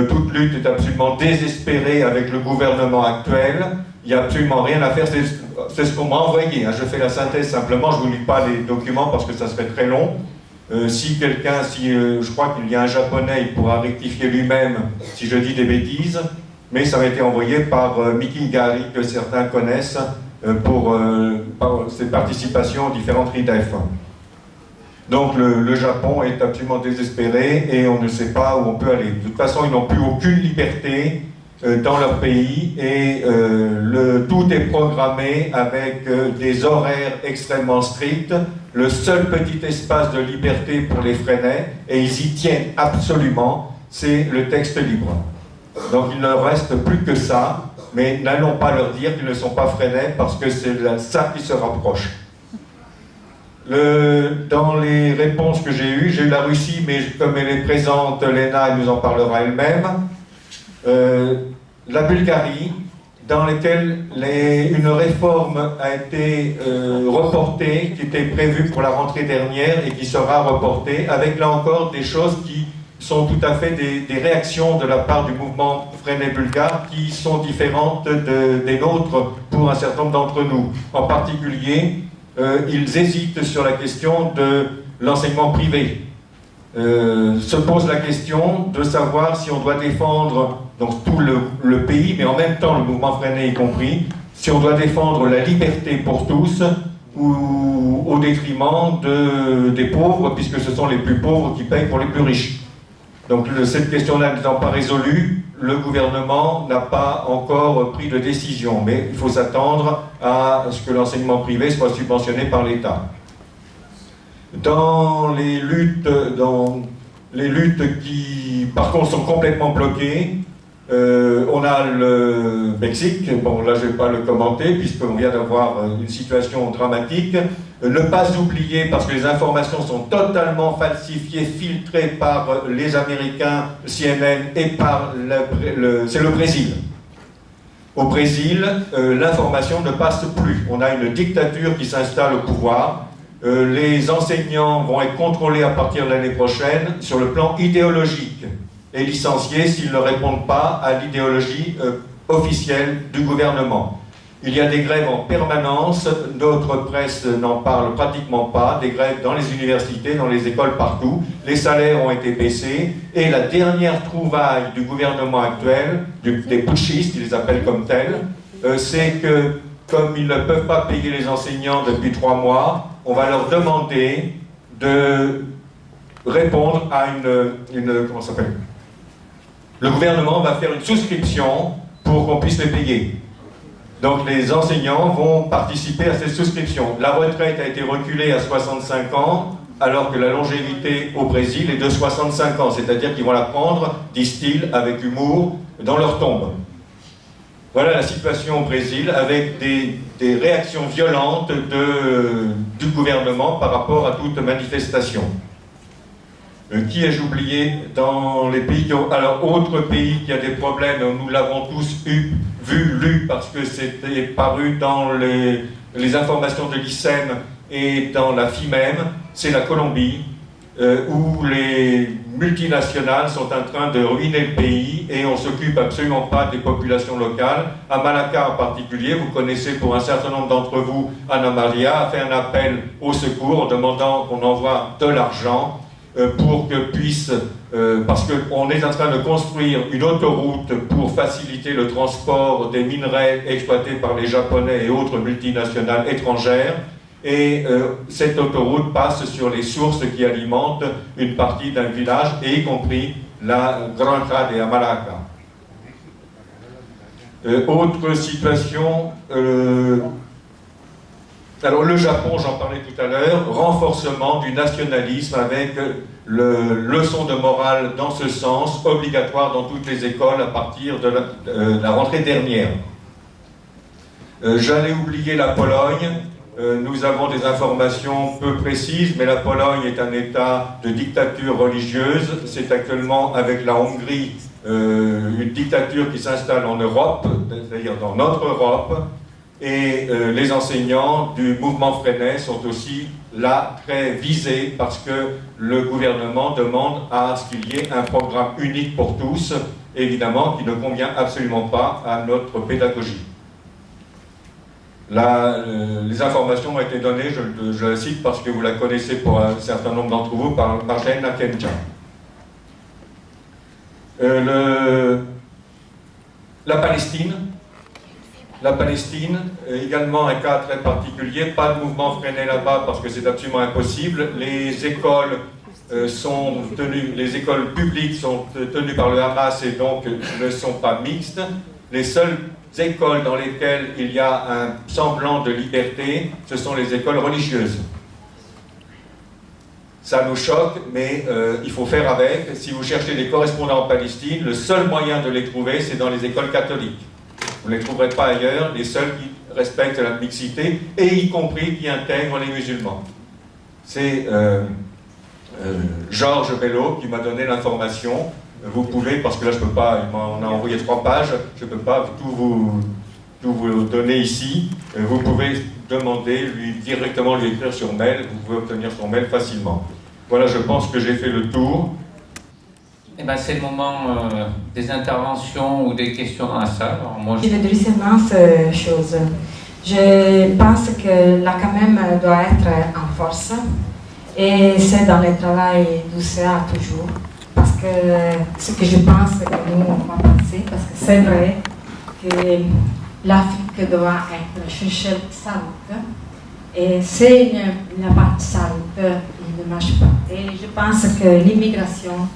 toute lutte est absolument désespérée avec le gouvernement actuel. Il n'y a absolument rien à faire, c'est ce qu'on m'a envoyé. Hein. Je fais la synthèse simplement, je ne vous lis pas les documents parce que ça serait très long. Si quelqu'un, je crois qu'il y a un japonais, il pourra rectifier lui-même si je dis des bêtises, mais ça m'a été envoyé par Miki Gari, que certains connaissent, pour ses participations aux différentes RIDEF. Donc le Japon est absolument désespéré et on ne sait pas où on peut aller. De toute façon, ils n'ont plus aucune liberté dans leur pays et tout est programmé avec des horaires extrêmement stricts, le seul petit espace de liberté pour les Freinais, et ils y tiennent absolument, c'est le texte libre. Donc il ne reste plus que ça, mais n'allons pas leur dire qu'ils ne sont pas Freinais parce que c'est ça qui se rapproche. Dans les réponses que j'ai eu la Russie, mais comme elle est présente, Léna, elle nous en parlera elle-même. La Bulgarie, dans laquelle une réforme a été reportée, qui était prévue pour la rentrée dernière et qui sera reportée, avec là encore des choses qui sont tout à fait des réactions de la part du mouvement Freinet bulgare qui sont différentes des nôtres pour un certain nombre d'entre nous. En particulier, ils hésitent sur la question de l'enseignement privé. Se pose la question de savoir si on doit défendre donc tout le pays, mais en même temps le mouvement Freinet y compris, si on doit défendre la liberté pour tous ou au détriment des pauvres, puisque ce sont les plus pauvres qui payent pour les plus riches. Donc cette question-là n'étant pas résolue, le gouvernement n'a pas encore pris de décision, mais il faut s'attendre à ce que l'enseignement privé soit subventionné par l'État. Dans les luttes qui, par contre, sont complètement bloquées, On a le Mexique, bon là je ne vais pas le commenter puisqu'on vient d'avoir une situation dramatique. Ne pas oublier, parce que les informations sont totalement falsifiées, filtrées par les Américains, CNN et par c'est le Brésil. Au Brésil, l'information ne passe plus. On a une dictature qui s'installe au pouvoir. Les enseignants vont être contrôlés à partir de l'année prochaine sur le plan idéologique et licenciés s'ils ne répondent pas à l'idéologie officielle du gouvernement. Il y a des grèves en permanence, notre presse n'en parle pratiquement pas, des grèves dans les universités, dans les écoles, partout. Les salaires ont été baissés et la dernière trouvaille du gouvernement actuel, des putschistes, ils les appellent comme tels, c'est que comme ils ne peuvent pas payer les enseignants depuis 3 mois, on va leur demander de répondre à comment ça s'appelle ? Le gouvernement va faire une souscription pour qu'on puisse les payer. Donc les enseignants vont participer à cette souscription. La retraite a été reculée à 65 ans, alors que la longévité au Brésil est de 65 ans. C'est-à-dire qu'ils vont la prendre, disent-ils, avec humour, dans leur tombe. Voilà la situation au Brésil, avec des réactions violentes du gouvernement par rapport à toute manifestation. Qui ai-je oublié dans les pays qui ont... Alors, autre pays qui a des problèmes, nous l'avons tous lu, parce que c'était paru dans les informations de l'ICEM et dans la FIMEM, c'est la Colombie, où les multinationales sont en train de ruiner le pays et on ne s'occupe absolument pas des populations locales. À Malacca en particulier, vous connaissez pour un certain nombre d'entre vous, Ana Maria a fait un appel au secours en demandant qu'on envoie de l'argent pour que puisse, parce qu'on est en train de construire une autoroute pour faciliter le transport des minerais exploités par les Japonais et autres multinationales étrangères, et cette autoroute passe sur les sources qui alimentent une partie d'un village, et y compris la Granja de Amalaca. Autre situation, alors le Japon, j'en parlais tout à l'heure, renforcement du nationalisme avec leçon de morale dans ce sens, obligatoire dans toutes les écoles à partir de la rentrée dernière. J'allais oublier la Pologne, nous avons des informations peu précises, mais la Pologne est un état de dictature religieuse, c'est actuellement avec la Hongrie une dictature qui s'installe en Europe, c'est-à-dire dans notre Europe, et les enseignants du mouvement Freinet sont aussi là très visés parce que le gouvernement demande à ce qu'il y ait un programme unique pour tous, évidemment qui ne convient absolument pas à notre pédagogie. Là, les informations ont été données, je la cite parce que vous la connaissez pour un certain nombre d'entre vous, par Marjane Nakenja. La Palestine, également un cas très particulier, pas de mouvement Freinet là-bas parce que c'est absolument impossible. Les écoles les écoles publiques sont tenues par le Hamas et donc ne sont pas mixtes. Les seules écoles dans lesquelles il y a un semblant de liberté, ce sont les écoles religieuses. Ça nous choque, mais il faut faire avec. Si vous cherchez des correspondants en Palestine, le seul moyen de les trouver, c'est dans les écoles catholiques. Vous ne les trouverez pas ailleurs, les seuls qui respectent la mixité, et y compris qui intègrent les musulmans. C'est Georges Bello qui m'a donné l'information. Vous pouvez, parce que là je ne peux pas, il m'en a envoyé 3 pages, je ne peux pas tout vous donner ici. Vous pouvez demander, directement lui écrire sur mail, vous pouvez obtenir son mail facilement. Voilà, je pense que j'ai fait le tour. Eh ben, c'est le moment des interventions ou des questions à ça. Alors, moi, Je voudrais seulement cette chose. Je pense que la CAMEM doit être en force et c'est dans le travail du CA toujours. Parce que ce que je pense que nous on va penser, parce que c'est vrai que l'Afrique doit être chercher sa route et c'est la part de sa route, il ne marche pas. Et je pense que l'immigration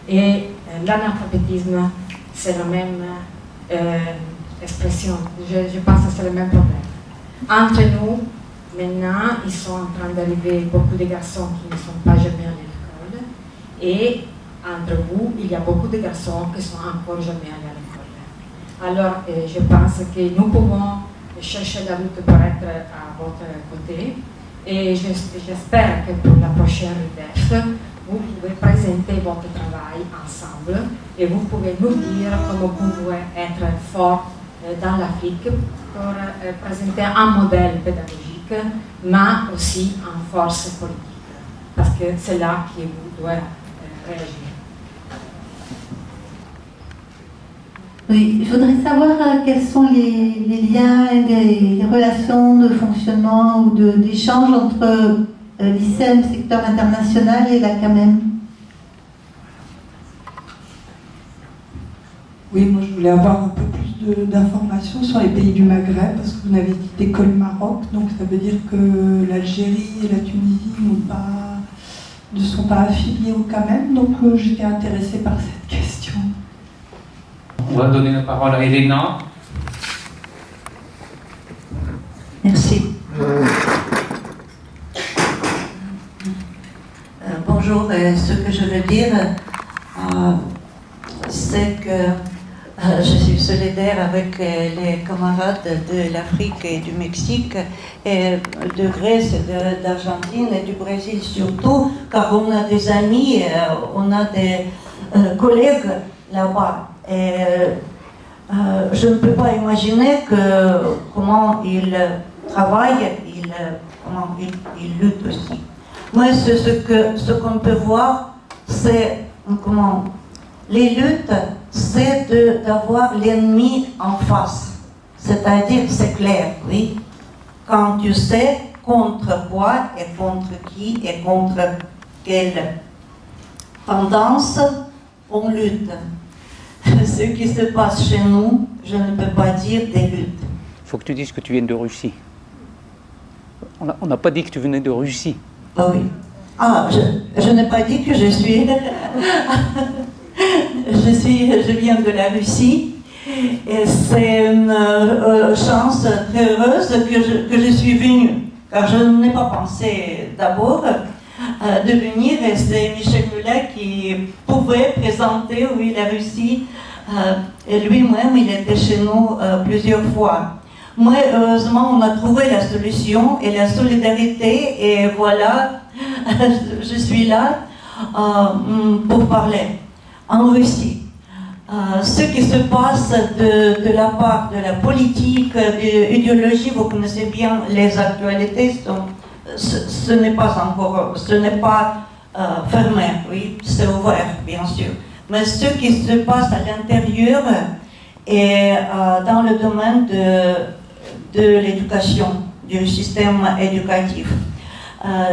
et l'analphabétisme, c'est la même expression. Je pense que c'est le même problème. Entre nous, maintenant, ils sont en train d'arriver beaucoup de garçons qui ne sont pas jamais à l'école. Et entre vous, il y a beaucoup de garçons qui sont encore jamais allés à l'école. Alors, je pense que nous pouvons chercher la lutte pour être à votre côté. Et j'espère que pour la prochaine RUDEF, vous pouvez présenter votre travail ensemble et vous pouvez nous dire comment vous pouvez être fort dans l'Afrique pour présenter un modèle pédagogique, mais aussi en force politique. Parce que c'est là que vous devez réagir. Oui, je voudrais savoir quels sont les liens et les relations de fonctionnement ou d'échange entre l'ICEM, secteur international, et la CAMEM. Oui, moi je voulais avoir un peu plus d'informations sur les pays du Maghreb, parce que vous avez dit d'école Maroc, donc ça veut dire que l'Algérie et la Tunisie ne sont pas affiliés au CAMEM, donc j'étais intéressée par cette question. On va donner la parole à Elena. Merci. Bonjour, ce que je veux dire, c'est que je suis solidaire avec les camarades de l'Afrique et du Mexique, et de Grèce, d'Argentine et du Brésil surtout, car on a des amis, on a des collègues là-bas. Et je ne peux pas imaginer comment ils travaillent, comment ils luttent aussi. Moi, ce qu'on peut voir, c'est comment les luttes, c'est d'avoir l'ennemi en face. C'est-à-dire, c'est clair, oui. Quand tu sais contre quoi et contre qui et contre quelle tendance on lutte. Ce qui se passe chez nous, je ne peux pas dire des luttes. Il faut que tu dises que tu viennes de Russie. On n'a pas dit que tu venais de Russie. Ah oui. Ah, je n'ai pas dit que je suis... je viens de la Russie. Et c'est une chance très heureuse que je suis venue. Car je n'ai pas pensé d'abord de venir, et c'est Michel Mulet qui pouvait présenter, oui, la Russie, et lui-même, il était chez nous plusieurs fois. Moi, heureusement, on a trouvé la solution et la solidarité, et voilà, je suis là pour parler. En Russie, ce qui se passe de la part de la politique, de l'idéologie, vous connaissez bien les actualités, ce n'est pas encore, ce n'est pas fermé, oui, c'est ouvert, bien sûr. Mais ce qui se passe à l'intérieur et dans le domaine de l'éducation, du système éducatif.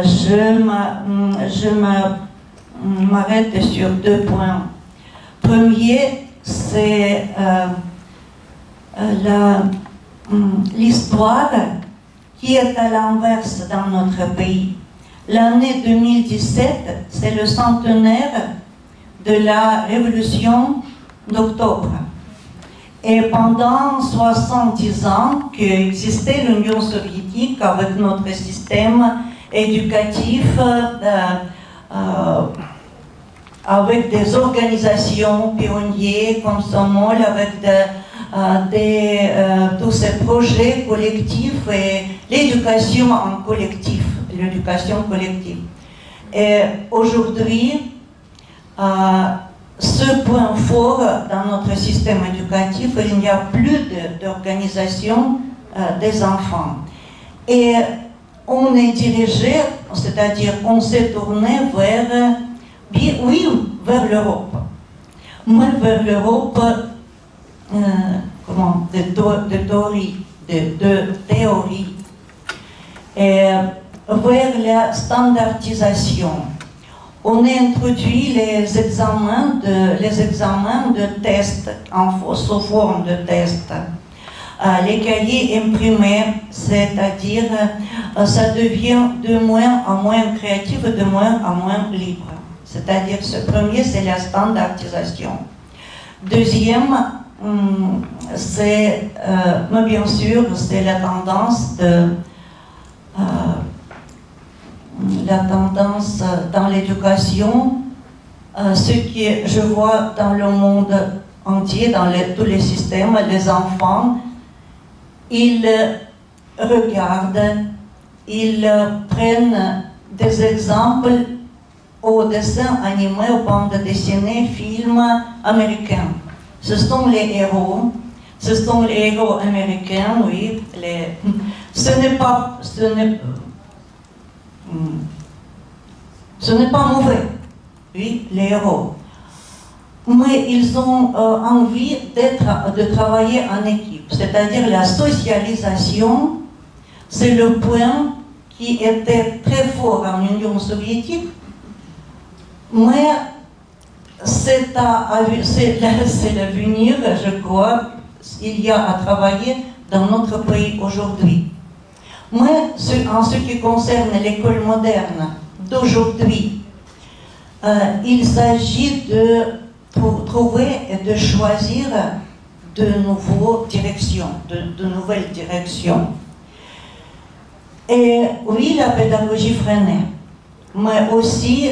Je m'arrête sur 2 points. Premier, c'est l'histoire qui est à l'inverse dans notre pays. L'année 2017, c'est le centenaire de la révolution d'octobre. Et pendant 70 ans qu'existait l'Union soviétique avec notre système éducatif, avec des organisations pionnières comme Somol, avec tous ces projets collectifs et l'éducation en collectif, l'éducation collective. Et aujourd'hui, ce point fort dans notre système éducatif, il n'y a plus d'organisation des enfants. Et on est dirigé, c'est-à-dire on s'est tourné vers l'Europe. Moins vers l'Europe de théorie. Et vers la standardisation. On a introduit les examens de tests sous forme de tests. Les cahiers imprimés, c'est-à-dire ça devient de moins en moins créatif, de moins en moins libre. C'est-à-dire, ce premier, c'est la standardisation. Deuxième, c'est, bien sûr, c'est la tendance dans l'éducation, ce que je vois dans le monde entier, dans tous les systèmes, les enfants, ils regardent, ils prennent des exemples aux dessins animés, aux bandes dessinées, films américains. Ce sont les héros américains, oui. Ce n'est pas mauvais, oui, les héros. Mais ils ont envie de travailler en équipe, c'est-à-dire la socialisation, c'est le point qui était très fort en Union soviétique, mais c'est l'avenir, je crois, il y a à travailler dans notre pays aujourd'hui. Mais en ce qui concerne l'école moderne d'aujourd'hui, il s'agit de trouver et de choisir de nouvelles directions. Et oui, la pédagogie freinée, mais aussi,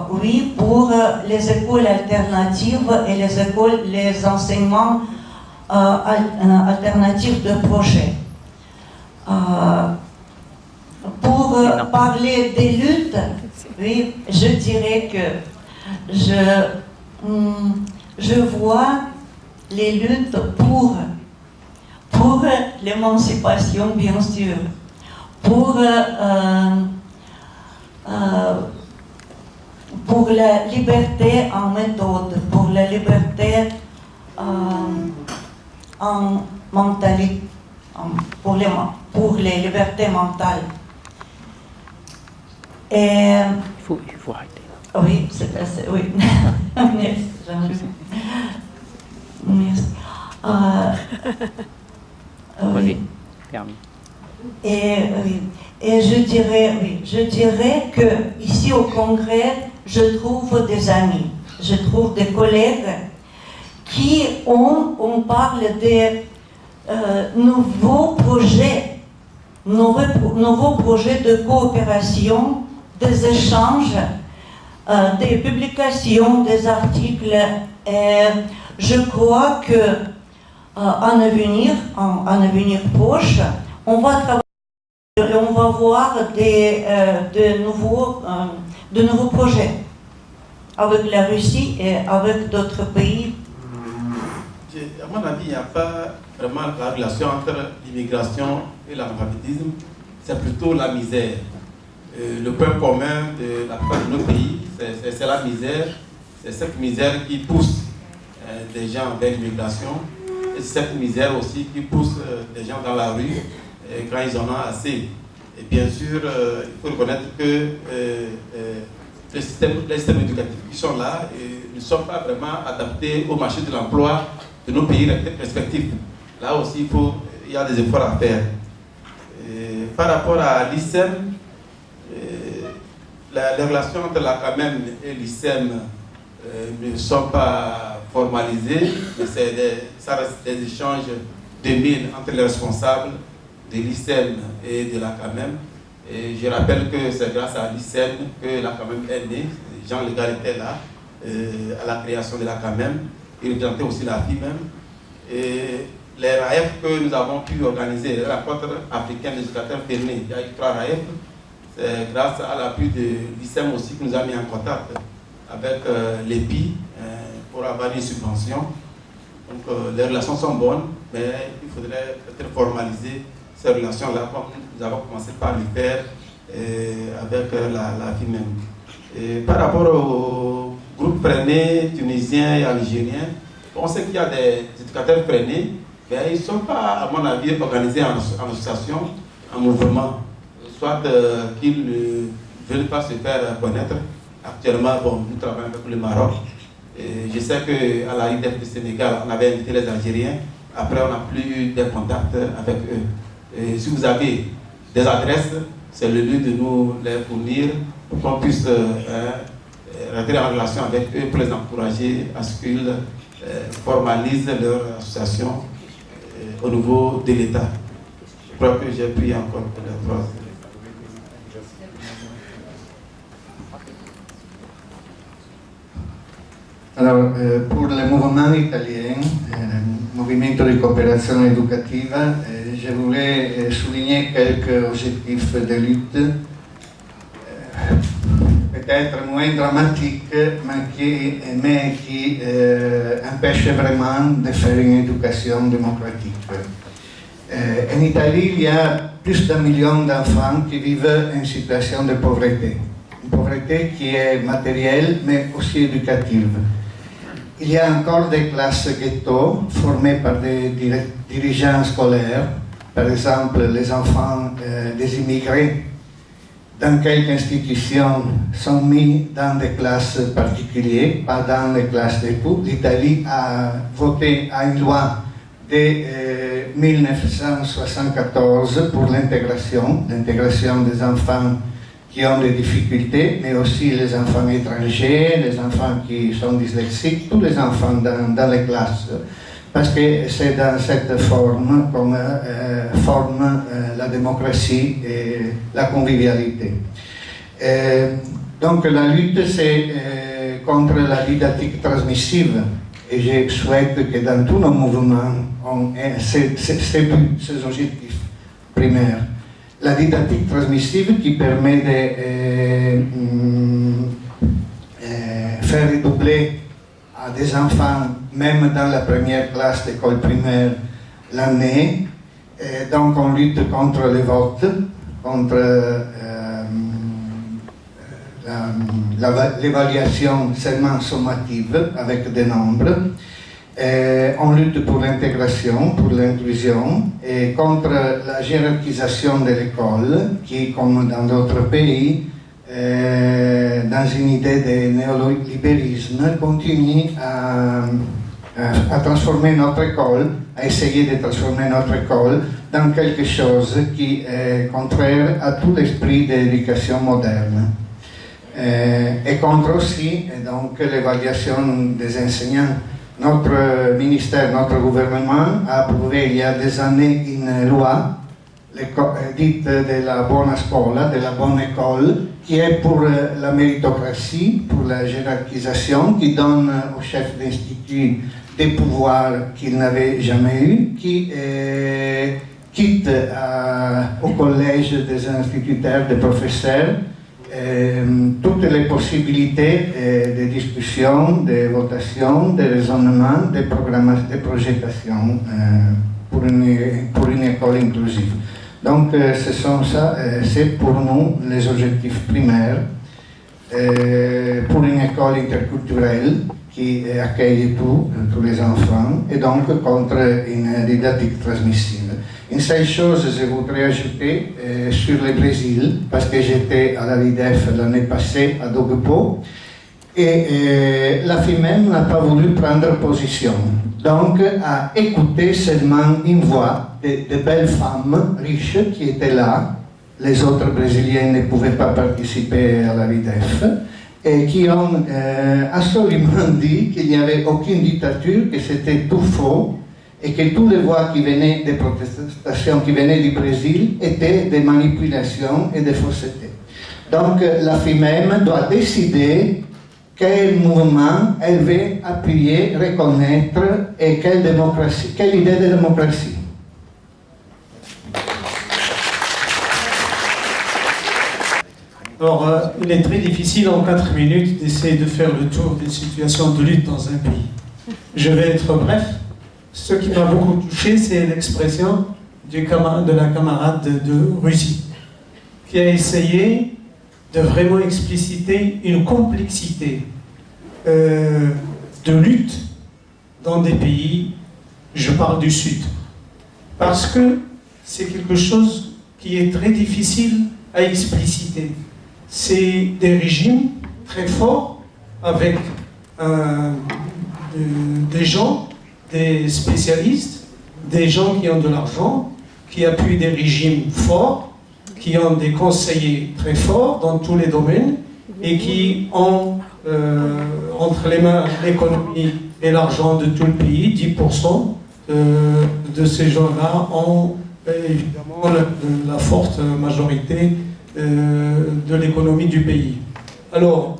oui, pour les écoles alternatives et les enseignements alternatifs de projet. Pour parler des luttes, oui, je dirais que je vois les luttes pour l'émancipation, bien sûr, pour la liberté en méthode, pour la liberté en mentalité, pour les libertés mentales. Et il faut arrêter. Oui, c'est assez, oui. Merci. Merci. Oui. Et je dirais que ici au Congrès, je trouve des amis, je trouve des collègues qui on parle des nouveaux projets de coopération, des échanges, des publications, des articles. Et je crois que en avenir proche, on va travailler, on va voir de nouveaux projets avec la Russie et avec d'autres pays. À mon avis, il n'y a pas vraiment la relation entre l'immigration et l'analphabétisme, c'est plutôt la misère. Le point commun de la plupart de nos pays, c'est la misère. C'est cette misère qui pousse des gens vers l'immigration. Et c'est cette misère aussi qui pousse des gens dans la rue quand ils en ont assez. Et bien sûr, il faut reconnaître que les systèmes éducatifs qui sont là ne sont pas vraiment adaptés au marché de l'emploi de nos pays respectifs. Là aussi, il y a des efforts à faire. Par rapport à l'ISEM, les relations entre la CAMEM et l'ISEM ne sont pas formalisées, mais ça reste des échanges de mails entre les responsables de l'ISEM et de la CAMEM. Et je rappelle que c'est grâce à l'ISEM que la CAMEM est née. Jean Legal était là à la création de la CAMEM. Il représentait aussi la FIMEM. Et les RAEF que nous avons pu organiser, les rencontres africaines des éducateurs fermés, il y a eu 3 RAEF. C'est grâce à l'appui de l'ISEM aussi que nous avons mis en contact avec l'EPI pour avoir une subvention. Donc les relations sont bonnes, mais il faudrait peut-être formaliser ces relations-là comme nous avons commencé par le faire avec la FIMEM. Et par rapport au groupe freinés tunisiens et algériens, on sait qu'il y a des éducateurs freinés, mais ils ne sont pas, à mon avis, organisés en association, en mouvement. Soit qu'ils ne veulent pas se faire connaître. Actuellement, nous travaillons avec le Maroc. Et je sais qu'à la IDF du Sénégal, on avait invité les Algériens. Après, on n'a plus eu de contact avec eux. Et si vous avez des adresses, c'est le lieu de nous les fournir pour qu'on puisse rentrer en relation avec eux pour les encourager à ce qu'ils formalisent leur association au niveau de l'État. Je crois que j'ai pris encore la phrase. Alors, pour le mouvement italien, Movimento di Cooperazione Educativa, je voulais souligner quelques objectifs de lutte, peut-être moins dramatiques, mais qui empêchent vraiment de faire une éducation démocratique. En Italie, il y a plus d'1 million d'enfants qui vivent en situation de pauvreté. Une pauvreté qui est matérielle, mais aussi éducative. Il y a encore des classes ghetto formées par des dirigeants scolaires, par exemple les enfants des immigrés, dans quelques institutions sont mis dans des classes particulières, pas dans les classes de tout. L'Italie a voté à une loi de 1974 pour l'intégration des enfants qui ont des difficultés, mais aussi les enfants étrangers, les enfants qui sont dyslexiques, tous les enfants dans les classes, parce que c'est dans cette forme qu'on forme la démocratie et la convivialité. Donc la lutte, c'est contre la didactique transmissive, et je souhaite que dans tous nos mouvements, on ait ces objectifs primaires. La didactique transmissive qui permet de faire redoubler à des enfants, même dans la première classe d'école primaire, l'année. Donc on lutte contre les votes, contre l'évaluation seulement sommative avec des nombres. On lutte pour l'intégration, pour l'inclusion, et contre la hiérarchisation de l'école qui, comme dans d'autres pays, dans une idée de néolibéralisme, continue à transformer notre école, à essayer de transformer notre école dans quelque chose qui est contraire à tout l'esprit de l'éducation moderne. Et contre aussi donc, l'évaluation des enseignants. Notre ministère, notre gouvernement a approuvé il y a des années une loi dite de la buona scuola, de la bonne école, qui est pour la méritocratie, pour la hiérarchisation, qui donne au chef d'institut des pouvoirs qu'il n'avait jamais eu, qui quitte au collège des instituteurs, des professeurs, toutes les possibilités de discussion, de votation, de raisonnement, de projection pour une école inclusive. Donc c'est pour nous les objectifs primaires pour une école interculturelle qui accueille tous les enfants et donc contre une didactique transmissive. Une seule chose, je voudrais ajouter sur le Brésil, parce que j'étais à la LIDEF l'année passée à Dogpo, et la FIMEM n'a pas voulu prendre position. Donc, a écouté seulement une voix de belles femmes riches qui étaient là. Les autres Brésiliens ne pouvaient pas participer à la LIDEF, et qui ont absolument dit qu'il n'y avait aucune dictature, que c'était tout faux, et que toutes les voix qui venaient des protestations qui venaient du Brésil étaient des manipulations et des faussetés. Donc la FIMEM doit décider quel mouvement elle veut appuyer, reconnaître et quelle idée de démocratie. Alors, il est très difficile en 4 minutes d'essayer de faire le tour des situations de lutte dans un pays. Je vais être bref. Ce qui m'a beaucoup touché, c'est l'expression de la camarade de Russie, qui a essayé de vraiment expliciter une complexité de lutte dans des pays, je parle du Sud, parce que c'est quelque chose qui est très difficile à expliciter. C'est des régimes très forts avec des gens, des spécialistes, des gens qui ont de l'argent, qui appuient des régimes forts, qui ont des conseillers très forts dans tous les domaines et qui ont entre les mains l'économie et l'argent de tout le pays. 10% de ces gens-là ont évidemment la forte majorité de l'économie du pays. Alors,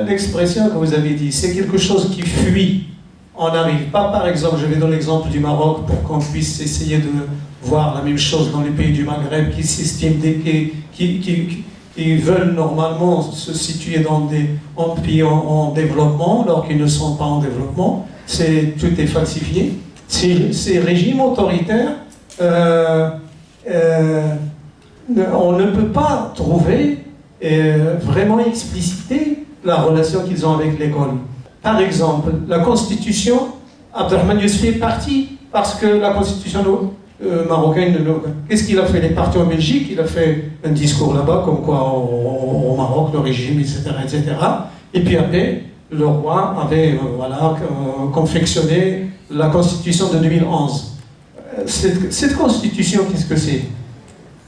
l'expression que vous avez dit, c'est quelque chose qui fuit. On n'arrive pas, par exemple, je vais donner l'exemple du Maroc pour qu'on puisse essayer de voir la même chose dans les pays du Maghreb qui s'estiment, qui veulent normalement se situer dans des pays en développement alors qu'ils ne sont pas en développement. Tout est falsifié. Ces régimes autoritaires, on ne peut pas trouver vraiment expliciter la relation qu'ils ont avec l'école. Par exemple, la constitution, Abdelrahman Yousfi est parti parce que la constitution marocaine, qu'est-ce qu'il a fait? Il est parti en Belgique, il a fait un discours là-bas, comme quoi au Maroc, le régime, etc., etc. Et puis après, le roi avait confectionné la constitution de 2011. Cette constitution, qu'est-ce que c'est?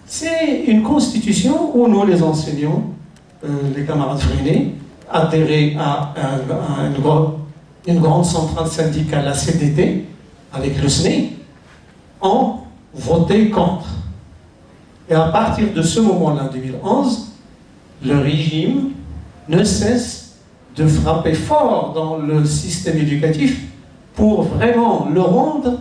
C'est une constitution où nous, les enseignants, les camarades freinés, adhérer à une grande centrale syndicale, la CDT, avec le SNE, ont voté contre. Et à partir de ce moment-là, 2011, le régime ne cesse de frapper fort dans le système éducatif pour vraiment le rendre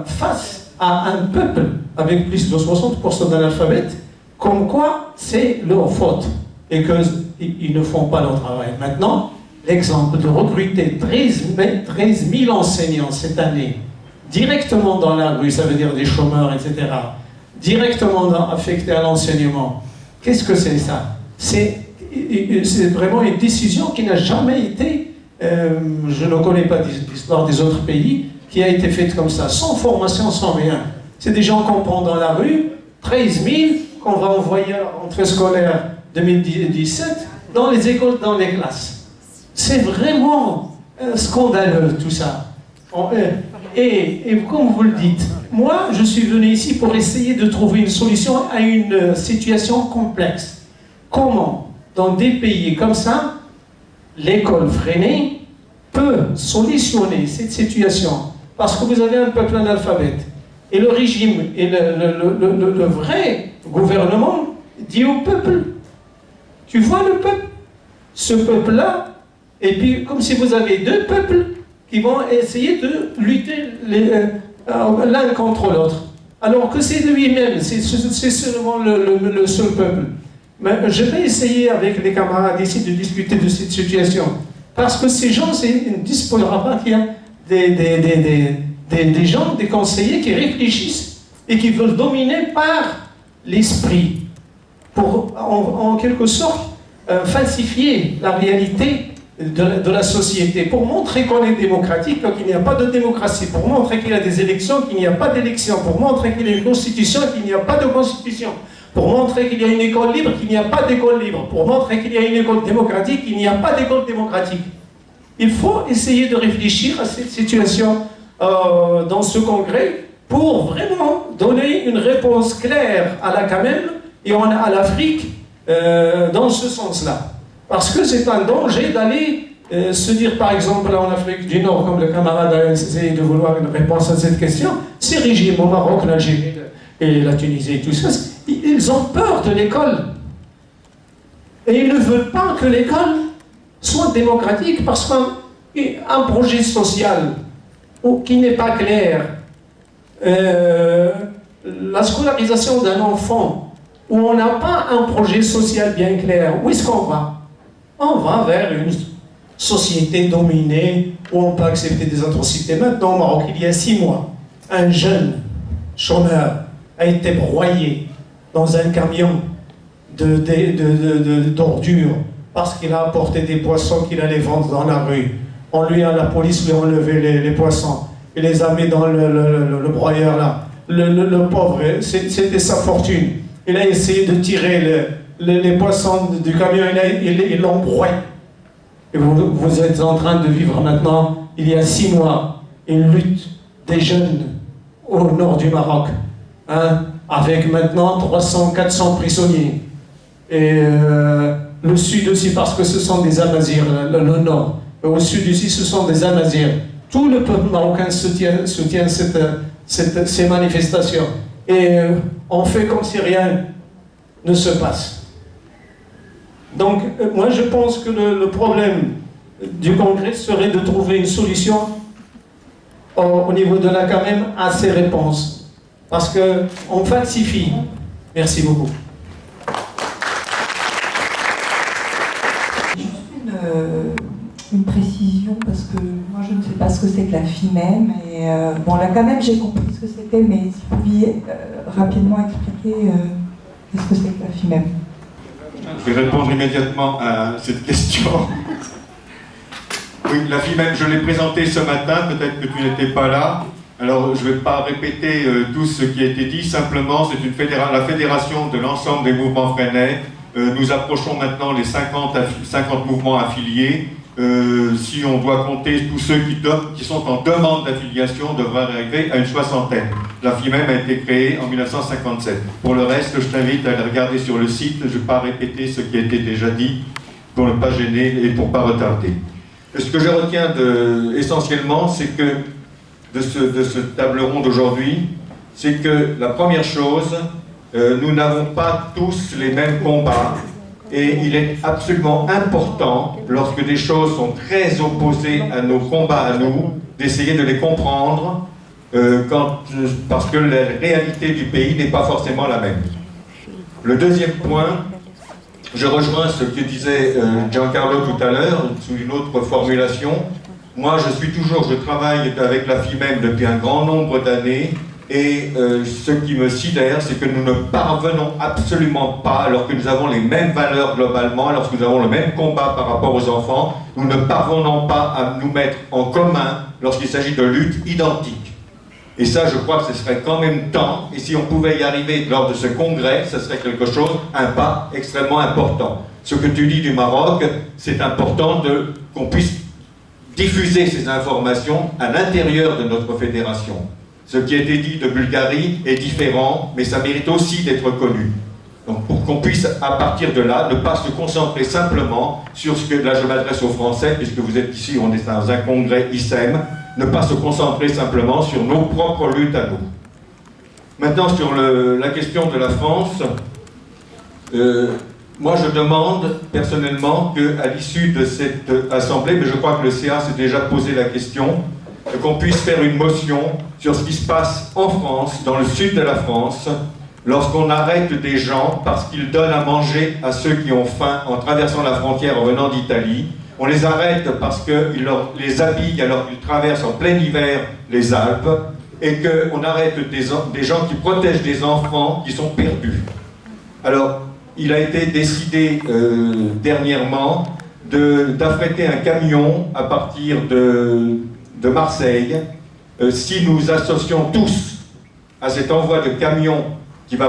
face à un peuple avec plus de 60% d'analphabètes, comme quoi c'est leur faute et qu'ils ne font pas leur travail. Maintenant, l'exemple de recruter 13 000 enseignants cette année, directement dans la rue, ça veut dire des chômeurs, etc., directement affectés à l'enseignement, qu'est-ce que c'est ça? C'est vraiment une décision qui n'a jamais été, je ne connais pas l'histoire des autres pays, qui a été faite comme ça, sans formation, sans rien. C'est des gens qu'on prend dans la rue, 13 000, qu'on va envoyer à la rentrée scolaire 2017 dans les écoles, dans les classes. C'est vraiment scandaleux tout ça. Et comme vous le dites, moi je suis venu ici pour essayer de trouver une solution à une situation complexe. Comment, dans des pays comme ça, l'école freinée peut solutionner cette situation? Parce que vous avez un peuple analphabète. Et le régime et le vrai gouvernement dit au peuple, tu vois le peuple, ce peuple-là, et puis comme si vous avez deux peuples qui vont essayer de lutter l'un contre l'autre. Alors que c'est lui-même, c'est seulement le seul peuple. Mais je vais essayer avec les camarades ici de discuter de cette situation. Parce que ces gens, ils ne disposeront pas qu'il y a des gens, des conseillers qui réfléchissent et qui veulent dominer par l'esprit pour, en quelque sorte, falsifier la réalité de la société, pour montrer qu'on est démocratique, qu'il n'y a pas de démocratie, pour montrer qu'il y a des élections, qu'il n'y a pas d'élections, pour montrer qu'il y a une constitution, qu'il n'y a pas de constitution, pour montrer qu'il y a une école libre, qu'il n'y a pas d'école libre, pour montrer qu'il y a une école démocratique, qu'il n'y a pas d'école démocratique. Il faut essayer de réfléchir à cette situation dans ce congrès pour vraiment donner une réponse claire à la CAMEM et à l'Afrique dans ce sens-là. Parce que c'est un danger d'aller se dire, par exemple, en Afrique du Nord, comme le camarade a essayé de vouloir une réponse à cette question, ces régimes au Maroc, l'Algérie et la Tunisie et tout ça, ils ont peur de l'école. Et ils ne veulent pas que l'école soit démocratique parce qu'un projet social qui n'est pas clair, la scolarisation d'un enfant où on n'a pas un projet social bien clair, où est-ce qu'on va? On va vers une société dominée où on peut accepter des atrocités. Maintenant au Maroc, il y a 6 mois, un jeune chômeur a été broyé dans un camion d'ordures parce qu'il a apporté des poissons qu'il allait vendre dans la rue. La police lui a enlevé les poissons. Il les a mis dans le broyeur là. Le pauvre, c'était sa fortune. Il a essayé de tirer les poissons du camion, il l'embrouille. Et vous êtes en train de vivre maintenant, il y a 6 mois, une lutte des jeunes au nord du Maroc, avec maintenant 300-400 prisonniers. Et le sud aussi, parce que ce sont des Amazirs, le nord. Et au sud aussi, ce sont des Amazirs. Tout le peuple marocain soutient ces manifestations. Et on fait comme si rien ne se passe. Donc, moi, je pense que le problème du Congrès serait de trouver une solution au niveau de la CAMEM à ces réponses. Parce qu'on falsifie. Merci beaucoup. Une précision, parce que moi je ne sais pas ce que c'est que la FIMEM. Et bon, là quand même j'ai compris ce que c'était, mais si vous pouviez rapidement expliquer qu'est-ce que c'est que la FIMEM. Je vais répondre immédiatement à cette question. Oui, la FIMEM, je l'ai présentée ce matin, peut-être que tu n'étais pas là. Alors je ne vais pas répéter tout ce qui a été dit, simplement c'est la fédération de l'ensemble des mouvements freinais. Nous approchons maintenant les 50 mouvements affiliés. Si on doit compter tous ceux qui sont en demande d'affiliation, on devrait arriver à une soixantaine. La FIMEM a été créée en 1957. Pour le reste, je t'invite à aller regarder sur le site. Je ne vais pas répéter ce qui a été déjà dit pour ne pas gêner et pour ne pas retarder. Ce que je retiens essentiellement, c'est que de ce table ronde d'aujourd'hui, c'est que la première chose, nous n'avons pas tous les mêmes combats. Et il est absolument important, lorsque des choses sont très opposées à nos combats à nous, d'essayer de les comprendre, parce que la réalité du pays n'est pas forcément la même. Le deuxième point, je rejoins ce que disait Giancarlo tout à l'heure, sous une autre formulation. Moi, je travaille avec la FIMEM depuis un grand nombre d'années, et ce qui me sidère, c'est que nous ne parvenons absolument pas, alors que nous avons les mêmes valeurs globalement, lorsque nous avons le même combat par rapport aux enfants, nous ne parvenons pas à nous mettre en commun lorsqu'il s'agit de luttes identiques. Et ça, je crois que ce serait quand même temps, et si on pouvait y arriver lors de ce congrès, ce serait quelque chose, un pas extrêmement important. Ce que tu dis du Maroc, c'est important qu'on puisse diffuser ces informations à l'intérieur de notre fédération. Ce qui a été dit de Bulgarie est différent, mais ça mérite aussi d'être connu. Donc pour qu'on puisse, à partir de là, ne pas se concentrer simplement sur ce que, là je m'adresse aux Français, puisque vous êtes ici, on est dans un congrès ISEM, ne pas se concentrer simplement sur nos propres luttes à nous. Maintenant, sur la question de la France, moi je demande personnellement qu'à l'issue de cette assemblée, mais je crois que le CA s'est déjà posé la question, qu'on puisse faire une motion sur ce qui se passe en France, dans le sud de la France, lorsqu'on arrête des gens parce qu'ils donnent à manger à ceux qui ont faim en traversant la frontière en venant d'Italie. On les arrête parce qu'ils les habillent alors qu'ils traversent en plein hiver les Alpes, et qu'on arrête des gens qui protègent des enfants qui sont perdus. Alors, il a été décidé dernièrement d'affréter un camion à partir de Marseille. Si nous associons tous à cet envoi de camion qui va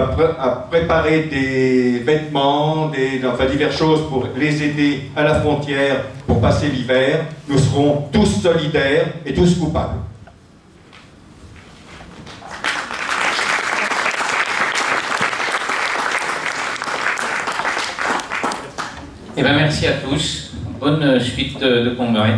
préparer des vêtements, diverses choses pour les aider à la frontière pour passer l'hiver, nous serons tous solidaires et tous coupables. Eh bien, merci à tous. Bonne suite de congrès.